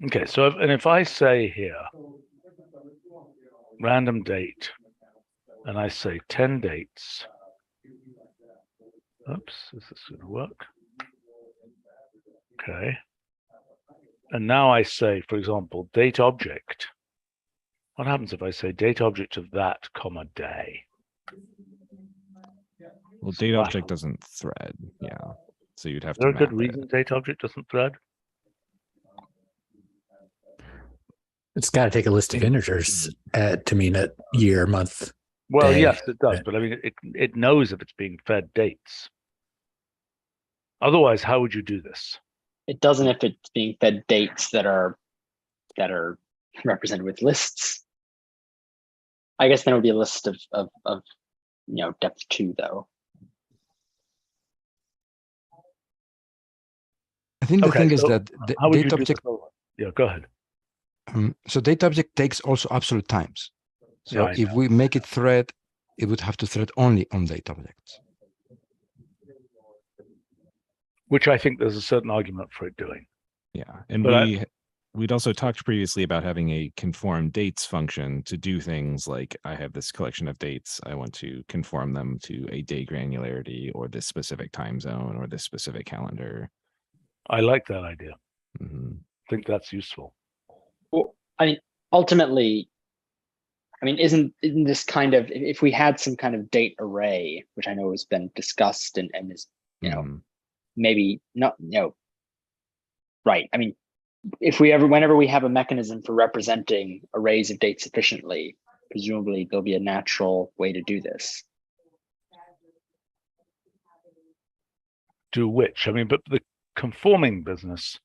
Okay, so if I say here, random date, and I say 10 dates. Oops, is this going to work? Okay. And now I say, for example, date object. What happens if I say date object of that, comma, day? Well, date object doesn't thread. Yeah. So you'd have to. Is there a good reason date object doesn't thread? It's got to take a list of integers to mean a year, month. Well, day. Yes, it does. But I mean, it knows if it's being fed dates. Otherwise, how would you do this? It doesn't if it's being fed dates that are represented with lists. I guess then it would be a list of depth 2 though. I think the thing is that the date object. Yeah, go ahead. So date object takes also absolute times. So if we make it thread, it would have to thread only on date objects. Which I think there's a certain argument for it doing. Yeah, and we'd also talked previously about having a conform dates function to do things like I have this collection of dates. I want to conform them to a day granularity or this specific time zone or this specific calendar. I like that idea. Mm-hmm. I think that's useful. Well, I mean, ultimately, isn't this kind of, if we had some kind of date array, which I know has been discussed and is, maybe not, Right. I mean, whenever we have a mechanism for representing arrays of dates efficiently, presumably there'll be a natural way to do this. Do which? I mean, but the conforming business,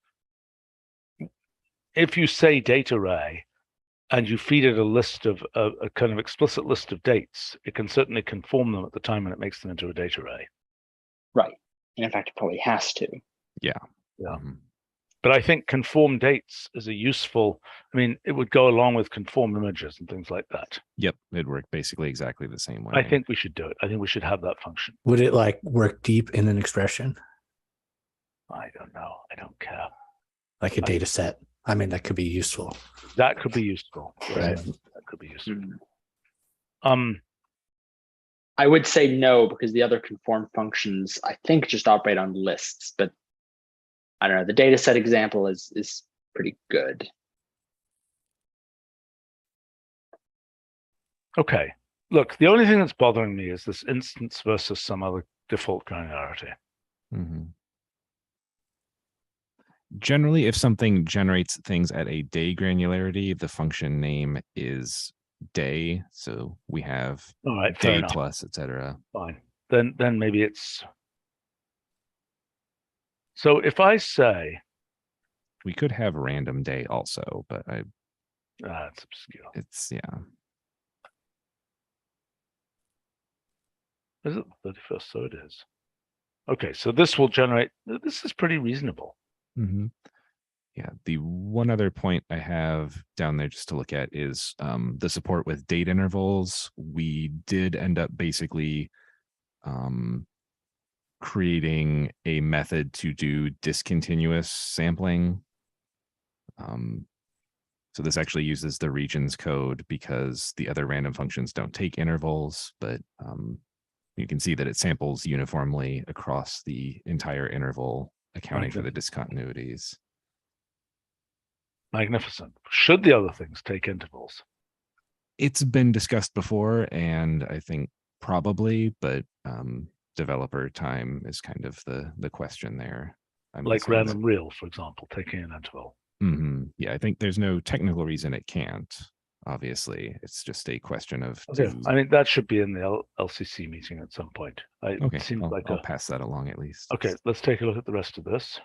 if you say date array and you feed it a list of a kind of explicit list of dates, it can certainly conform them at the time when it makes them into a date array. Right. And in fact, it probably has to. Yeah. Yeah. But I think conform dates is a useful, I mean, it would go along with conform images and things like that. Yep. It'd work basically exactly the same way. I think we should do it. I think we should have that function. Would it like work deep in an expression? I don't know. I don't care. Like a data set. I mean, that could be useful. That could be useful. Right. That could be useful. I would say no, because the other conform functions, I think, just operate on lists, but I don't know. The data set example is pretty good. Okay. Look, the only thing that's bothering me is this instance versus some other default granularity. Generally, if something generates things at a day granularity, the function name is day. So we have day plus, etc. Fine. Then maybe it's. So if I say. We could have random day also, but it's obscure. It's, yeah. Is it the 31st? So it is. Okay, so this will generate, this is pretty reasonable. Yeah, the one other point I have down there just to look at is the support with date intervals. We did end up basically creating a method to do discontinuous sampling. So this actually uses the regions code because the other random functions don't take intervals, but you can see that it samples uniformly across the entire interval, accounting for the discontinuities. Magnificent. Should the other things take intervals? It's been discussed before, and I think probably, but developer time is kind of the question there. Like random real, for example, taking an interval. Yeah, I think there's no technical reason it can't. Obviously, it's just a question of. Okay. I mean, that should be in the LCC meeting at some point. Okay, I'll pass that along at least. Okay, let's take a look at the rest of this.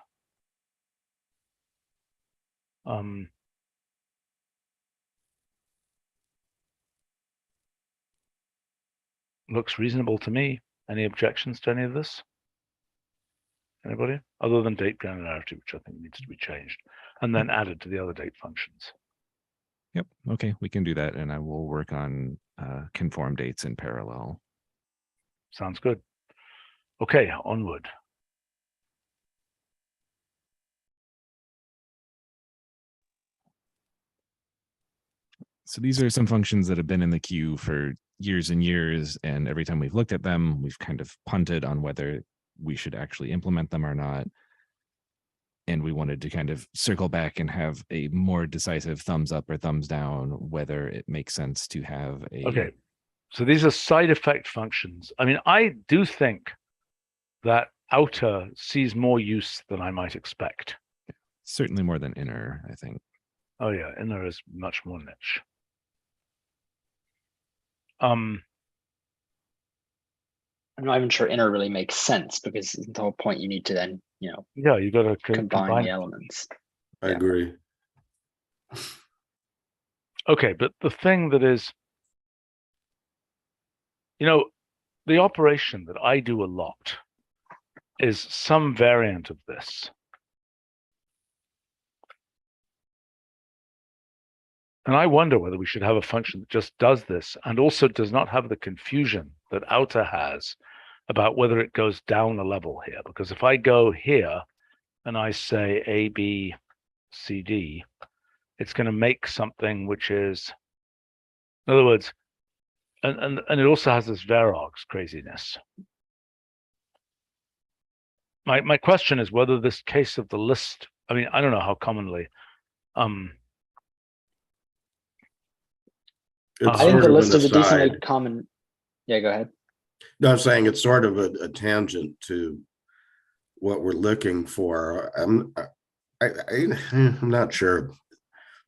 Looks reasonable to me. Any objections to any of this? Anybody? Other than date granularity, which I think needs to be changed, and then added to the other date functions. Yep. Okay, we can do that, and I will work on conform dates in parallel. Sounds good. Okay, onward. So these are some functions that have been in the queue for years and years, and every time we've looked at them, we've kind of punted on whether we should actually implement them or not. And we wanted to kind of circle back and have a more decisive thumbs up or thumbs down, whether it makes sense to have a. Okay, so these are side effect functions. I mean, I do think that outer sees more use than I might expect. Certainly more than inner, I think. Oh yeah, inner is much more niche. I'm not even sure inner really makes sense, because the whole point you need to then, yeah, you got to combine the elements. I agree. Okay, but the thing that is, the operation that I do a lot is some variant of this. And I wonder whether we should have a function that just does this and also does not have the confusion that outer has about whether it goes down a level here. Because if I go here and I say A, B, C, D, it's going to make something which is, in other words, and it also has this Verogs craziness. My question is whether this case of the list, I mean, I don't know how commonly, I think the list is a decently common. Yeah, go ahead. No, I'm saying it's sort of a tangent to what we're looking for. I'm not sure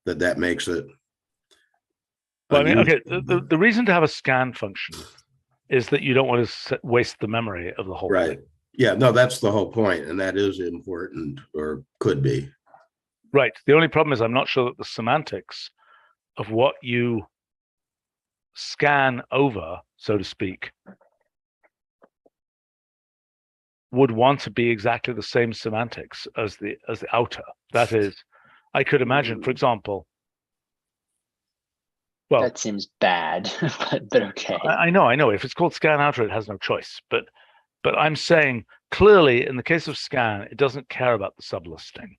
that makes it. Well, I mean, okay, the reason to have a scan function is that you don't want to waste the memory of the whole right. thing. Yeah, no, that's the whole point, and that is important, or could be. Right. The only problem is I'm not sure that the semantics of what you scan over, so to speak, would want to be exactly the same semantics as the outer. That is, I could imagine, for example, well, that seems bad, but okay. I know. If it's called scan outer, it has no choice. But I'm saying clearly, in the case of scan, it doesn't care about the sublisting,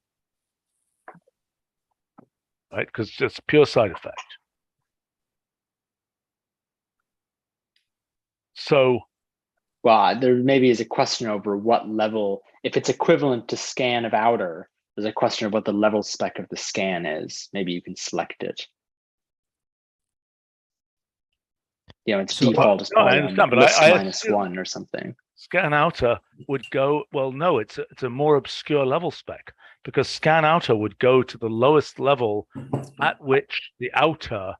right? Because it's pure side effect. So, well, there maybe is a question over what level, if it's equivalent to scan of outer, there's a question of what the level spec of the scan is. Maybe you can select it. You know, its default is probably on list -1 or something. Scan outer would go, well, no, it's a more obscure level spec, because scan outer would go to the lowest level at which the outer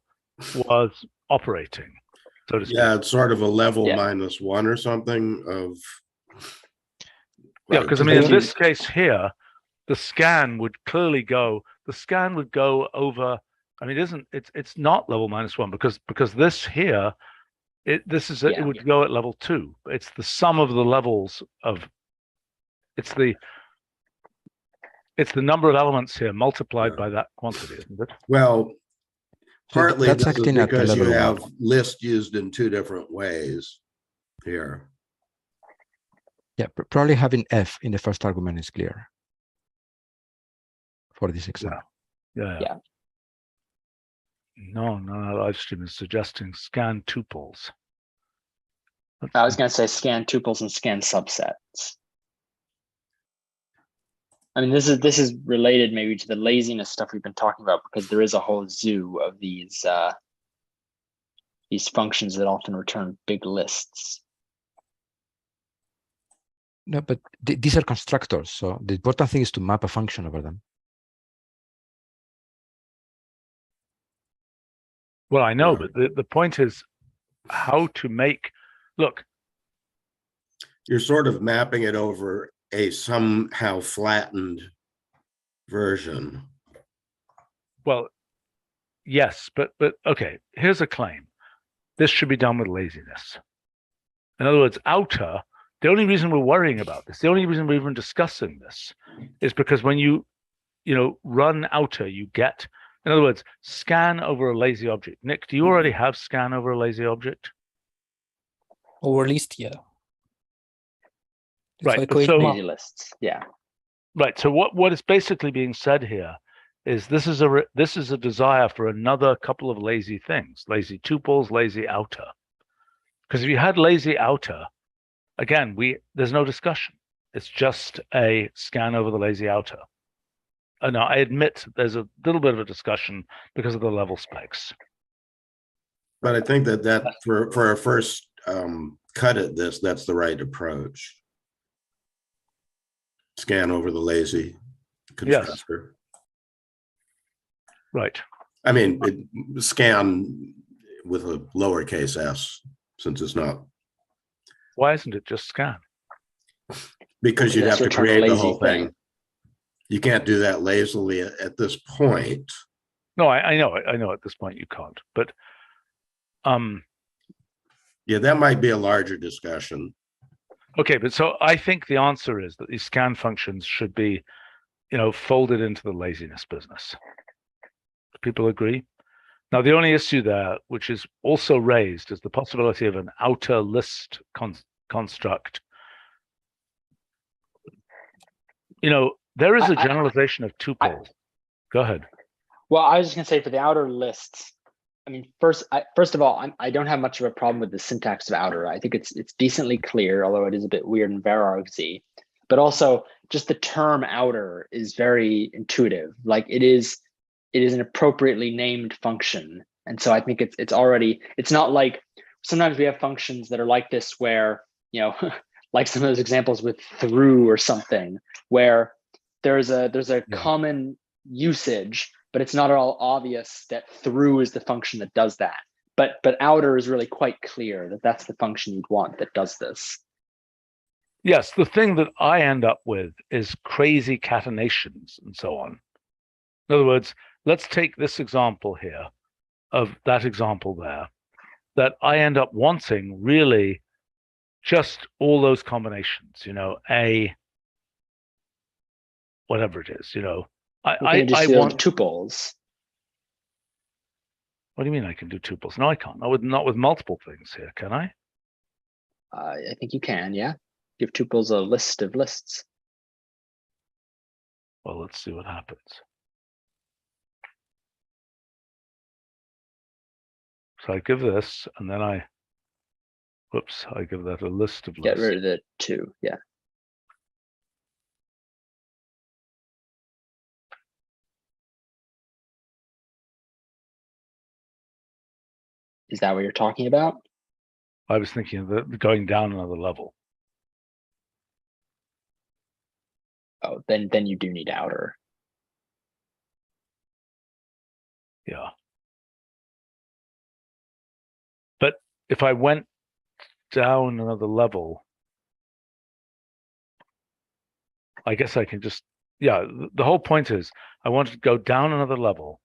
was operating. So to speak. Yeah, it's sort of a level -1 or something of. Yeah, because I mean, in this case here, the scan would clearly go. The scan would go over. I mean, it's not level -1 because this here, it would go at level 2. It's the sum of the levels of. It's the number of elements here multiplied by that quantity, isn't it? Well, partly that's this is acting at the because you level have 1. list used in 2 different ways here. Yeah, probably having F in the first argument is clear for this example. Yeah. No, live stream is suggesting scan tuples. I was going to say scan tuples and scan subsets. I mean, this is related maybe to the laziness stuff we've been talking about, because there is a whole zoo of these functions that often return big lists. No, but these are constructors, so the important thing is to map a function over them. Well, I know, but the point is how to make. Look, you're sort of mapping it over a somehow flattened version. Well, yes, but okay, here's a claim. This should be done with laziness. In other words, outer, the only reason we're worrying about this, the only reason we're even discussing this, is because when you run outer, you get, in other words, scan over a lazy object. Nick, do you already have scan over a lazy object? Over list, yeah. It's Right, like so lazy lists, yeah. Right. So what is basically being said here is this is a desire for another couple of lazy things: lazy tuples, lazy outer. Because if you had lazy outer, again, there's no discussion. It's just a scan over the lazy outer. Now, I admit there's a little bit of a discussion because of the level specs. But I think that for our first cut at this, that's the right approach. Scan over the lazy constructor. Yes. Right. I mean, scan with a lowercase s, since it's not. Why isn't it just scan? Because you'd have to create the whole thing. You can't do that lazily at this point. No, I know at this point you can't. But yeah, that might be a larger discussion. Okay, but so I think the answer is that these scan functions should be, folded into the laziness business. Do people agree? Now, the only issue there, which is also raised, is the possibility of an outer list construct. There is a generalization of tuples. Go ahead. Well, I was just going to say for the outer lists, I mean, first of all, I don't have much of a problem with the syntax of outer. I think it's decently clear, although it is a bit weird and varargsy. But also, just the term outer is very intuitive. Like it is an appropriately named function, and so I think it's not like sometimes we have functions that are like this where like some of those examples with through or something where there's a common usage, but it's not at all obvious that through is the function that does that. But outer is really quite clear that that's the function you'd want that does this. Yes, the thing that I end up with is crazy catenations and so on. In other words, let's take this example here of that example there, that I end up wanting really just all those combinations, whatever it is, I want tuples. What do you mean I can do tuples? No, I can't. Not with multiple things here, can I? I think you can, yeah. Give tuples a list of lists. Well, let's see what happens. So I give this, and then I give that a list of lists. Get rid of the 2, yeah. Is that what you're talking about? I was thinking of going down another level. Oh, then you do need outer. Yeah. But if I went down another level, I guess I can just, the whole point is I want to go down another level,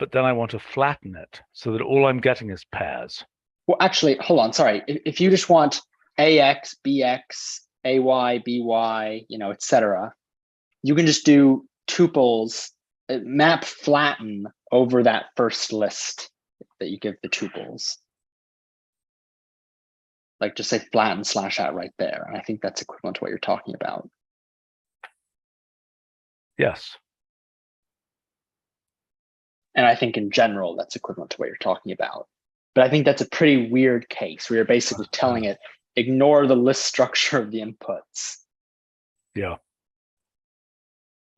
but then I want to flatten it so that all I'm getting is pairs. Well, actually, hold on, sorry. If you just want AX, BX, AY, BY, etc., you can just do tuples, map flatten over that first list that you give the tuples. Like just say flatten /@ right there. And I think that's equivalent to what you're talking about. Yes. And I think in general, that's equivalent to what you're talking about. But I think that's a pretty weird case where you're basically telling it, ignore the list structure of the inputs. Yeah.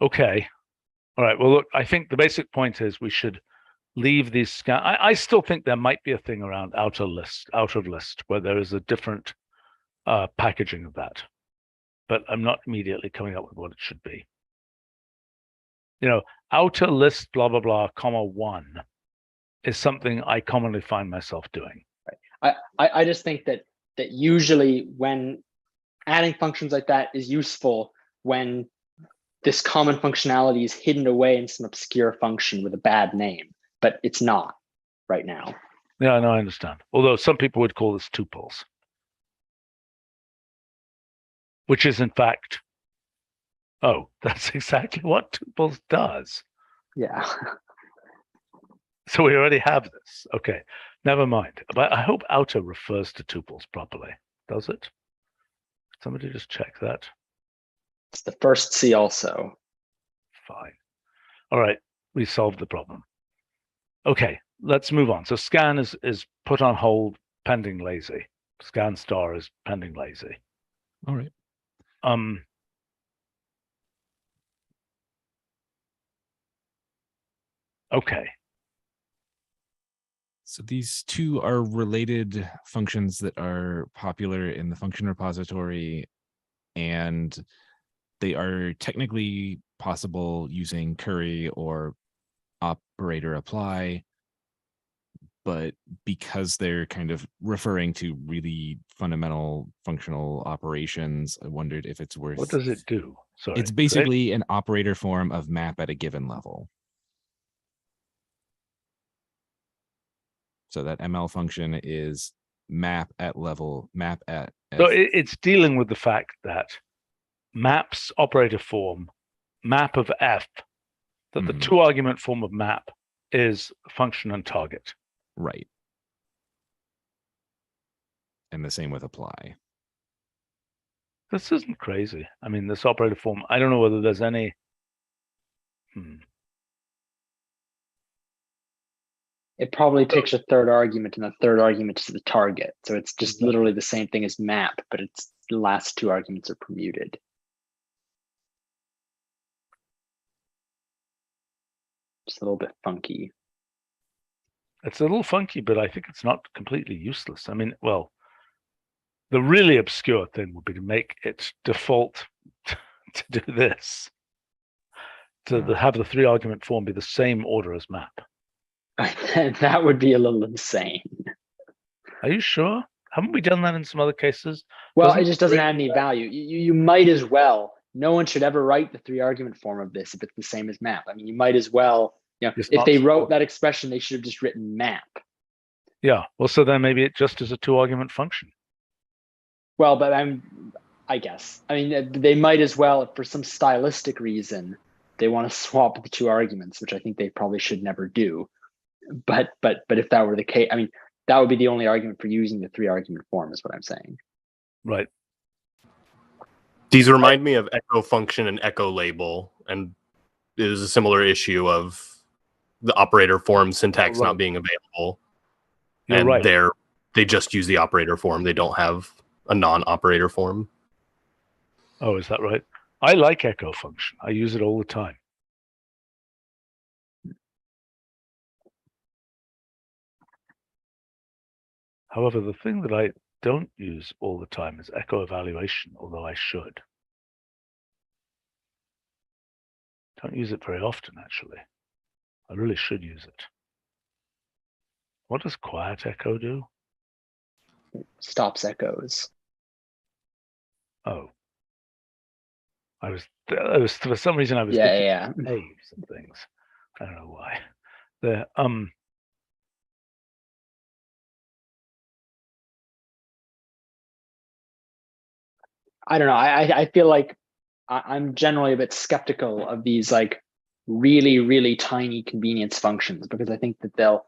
Okay. All right. Well, look, I think the basic point is we should leave these scan. I still think there might be a thing around out of list, where there is a different packaging of that. But I'm not immediately coming up with what it should be. Outer list, blah, blah, blah, comma 1 is something I commonly find myself doing. Right. I just think that usually when adding functions like that is useful when this common functionality is hidden away in some obscure function with a bad name, but it's not right now. Yeah, no, I understand. Although some people would call this tuples, which is in fact, that's exactly what tuples does. Yeah. So we already have this. Okay, never mind. But I hope outer refers to tuples properly. Does it? Somebody just check that. It's the first C also. Fine. All right, we solved the problem. Okay, let's move on. So scan is put on hold pending lazy. Scan star is pending lazy. All right. Okay. So these two are related functions that are popular in the function repository, and they are technically possible using curry or operator apply, but because they're kind of referring to really fundamental functional operations, I wondered if it's worth. What does it do? Sorry. It's basically an operator form of map at a given level. So that ML function is map at level, map at. So it's dealing with the fact that maps operator form, map of F, that the 2-argument form of map is function and target. Right. And the same with apply. This isn't crazy. I mean, this operator form, I don't know whether there's any. It probably takes a third argument, and the third argument is the target. So it's just literally the same thing as map, but it's the last 2 arguments are permuted. Just a little bit funky. It's a little funky, but I think it's not completely useless. I mean, well, the really obscure thing would be to make it default to do this. to have the 3-argument form be the same order as map. That would be a little insane. Are you sure? Haven't we done that in some other cases? Well, it just doesn't add any value. You might as well. No one should ever write the 3-argument form of this if it's the same as map. I mean, you might as well, if they wrote that expression, they should have just written map. Yeah. Well, so then maybe it just is a 2-argument function. Well, but I guess. I mean, they might as well, for some stylistic reason, they want to swap the 2 arguments, which I think they probably should never do. But if that were the case, I mean, that would be the only argument for using the 3-argument form, is what I'm saying. Right. These remind me of echo function and echo label, and it is a similar issue of the operator form syntax not being available. You're right. They just use the operator form. They don't have a non-operator form. Oh, is that right? I like echo function. I use it all the time. However, the thing that I don't use all the time is echo evaluation, although I should. Don't use it very often, actually. I really should use it. What does quiet echo do? Stops echoes. Oh. I was for some reason I was thinking waves and things. I don't know why. I don't know. I feel like I'm generally a bit skeptical of these like really, really tiny convenience functions, because I think that they'll,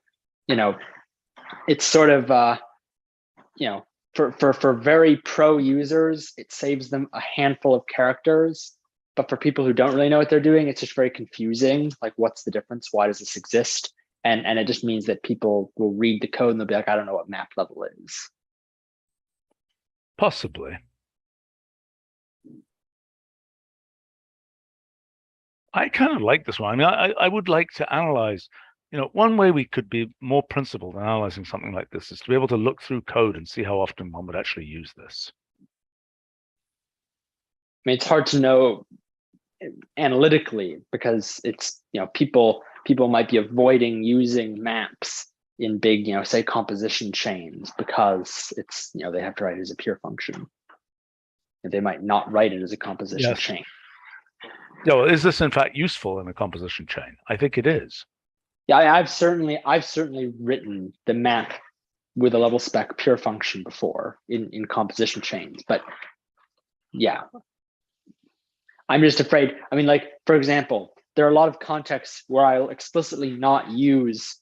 it's sort of, for very pro users, it saves them a handful of characters. But for people who don't really know what they're doing, it's just very confusing. Like, what's the difference? Why does this exist? And it just means that people will read the code and they'll be like, I don't know what map level is. Possibly. I kind of like this one. I mean, I would like to analyze, one way we could be more principled in analyzing something like this is to be able to look through code and see how often one would actually use this. I mean, it's hard to know analytically because it's, people might be avoiding using maps in big, say composition chains because it's, they have to write it as a pure function. And they might not write it as a composition chain. Yeah, well, is this in fact useful in a composition chain? I think it is. Yeah, I've certainly written the map with a level spec pure function before in composition chains, but yeah. I'm just afraid. I mean, like, for example, there are a lot of contexts where I'll explicitly not use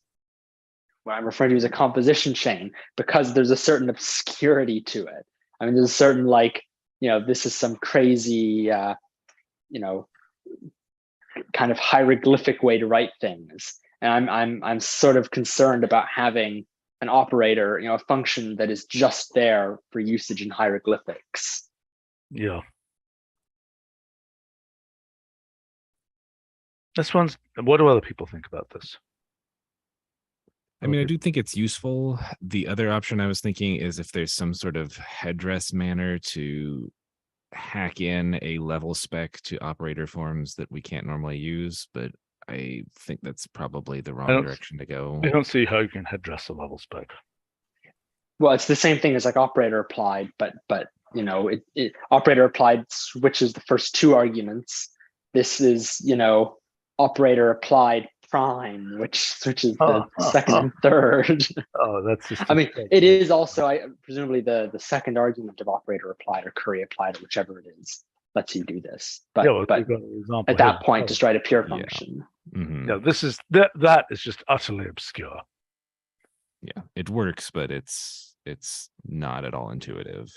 what I'm referring to as a composition chain because there's a certain obscurity to it. I mean, there's a certain this is some crazy, kind of hieroglyphic way to write things. And I'm sort of concerned about having an operator, a function that is just there for usage in hieroglyphics. Yeah. What do other people think about this? I mean, I do think it's useful. The other option I was thinking is if there's some sort of headdress manner to hack in a level spec to operator forms that we can't normally use, but I think that's probably the wrong direction to go. I don't see how you can headdress a level spec. Well, it's the same thing as like operator applied, but operator applied switches the first 2 arguments. This is, operator applied prime, which switches the second and third. Oh, that's just. I mean, it is also presumably the second argument of operator applied or curry applied or whichever it is lets you do this. But, at that point, just write a pure function. Yeah. Mm-hmm. Yeah, this is that is just utterly obscure. Yeah, it works, but it's not at all intuitive.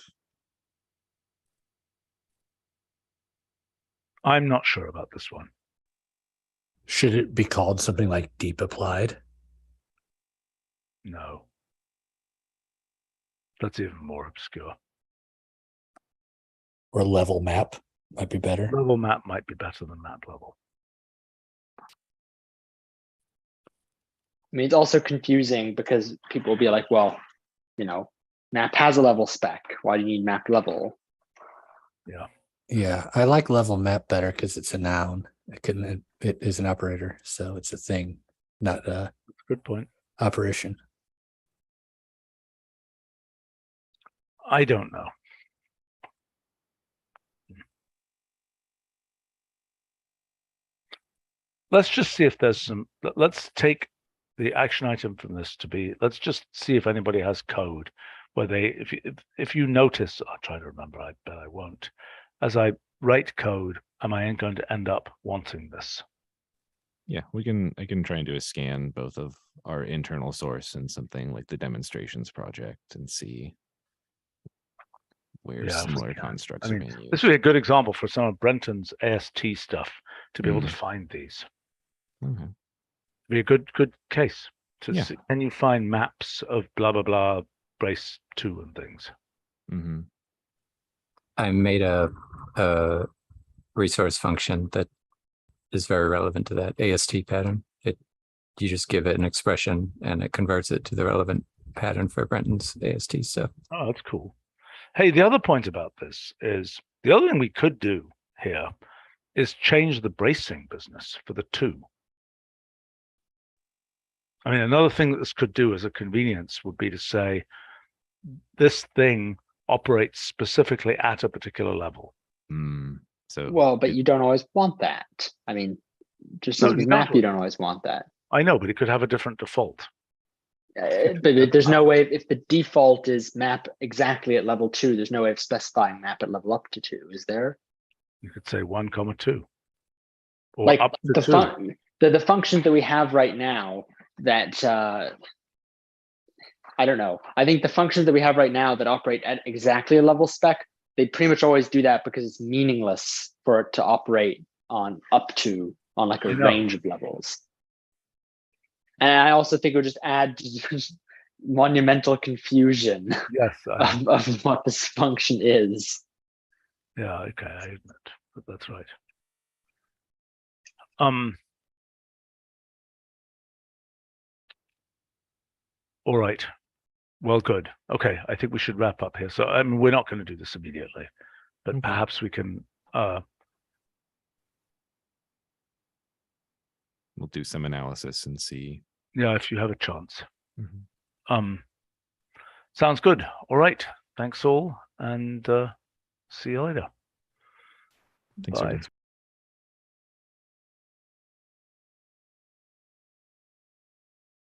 I'm not sure about this one. Should it be called something like deep applied? No. That's even more obscure. Or level map might be better. Level map might be better than map level. I mean, it's also confusing because people will be like, well, map has a level spec. Why do you need map level? Yeah. Yeah, I like level map better because it's a noun It is an operator, so it's a thing, not a Good point. operation. I don't know. Let's just see if there's some. Let's take the action item from this to be. Let's just see if anybody has code where they. If you notice, I'll try to remember. I bet I won't. As I write code, am I going to end up wanting this? Yeah, I can try and do a scan both of our internal source and something like the demonstrations project and see where similar constructs are being used. This would be a good example for some of Brenton's AST stuff to be able to find these. Okay. Be a good case to see. Can you find maps of blah blah blah brace 2 and things? Mm-hmm. I made a resource function that is very relevant to that AST pattern. You just give it an expression and it converts it to the relevant pattern for Brenton's AST stuff. Oh, that's cool. Hey, the other point about this is the other thing we could do here is change the bracing business for the 2. I mean, another thing that this could do as a convenience would be to say this thing operates specifically at a particular level. So well, but you don't always want that. I mean, just as with map, you don't always want that. I know, but it could have a different default. But there's no way, if the default is map exactly at level 2, there's no way of specifying map at level up to 2, is there? You could say 1,2. Or like up to 2. The functions that we have right now that I don't know. I think the functions that we have right now that operate at exactly a level spec, they pretty much always do that because it's meaningless for it to operate on up to on like a range of levels. And I also think it would just add monumental confusion of what this function is. Yeah, okay, I admit that that's right. All right. Well, good. Okay, I think we should wrap up here. So, I mean, we're not going to do this immediately, but perhaps we can. We'll do some analysis and see. Yeah, if you have a chance. Sounds good. All right. Thanks all, and see you later. Thanks, Bye.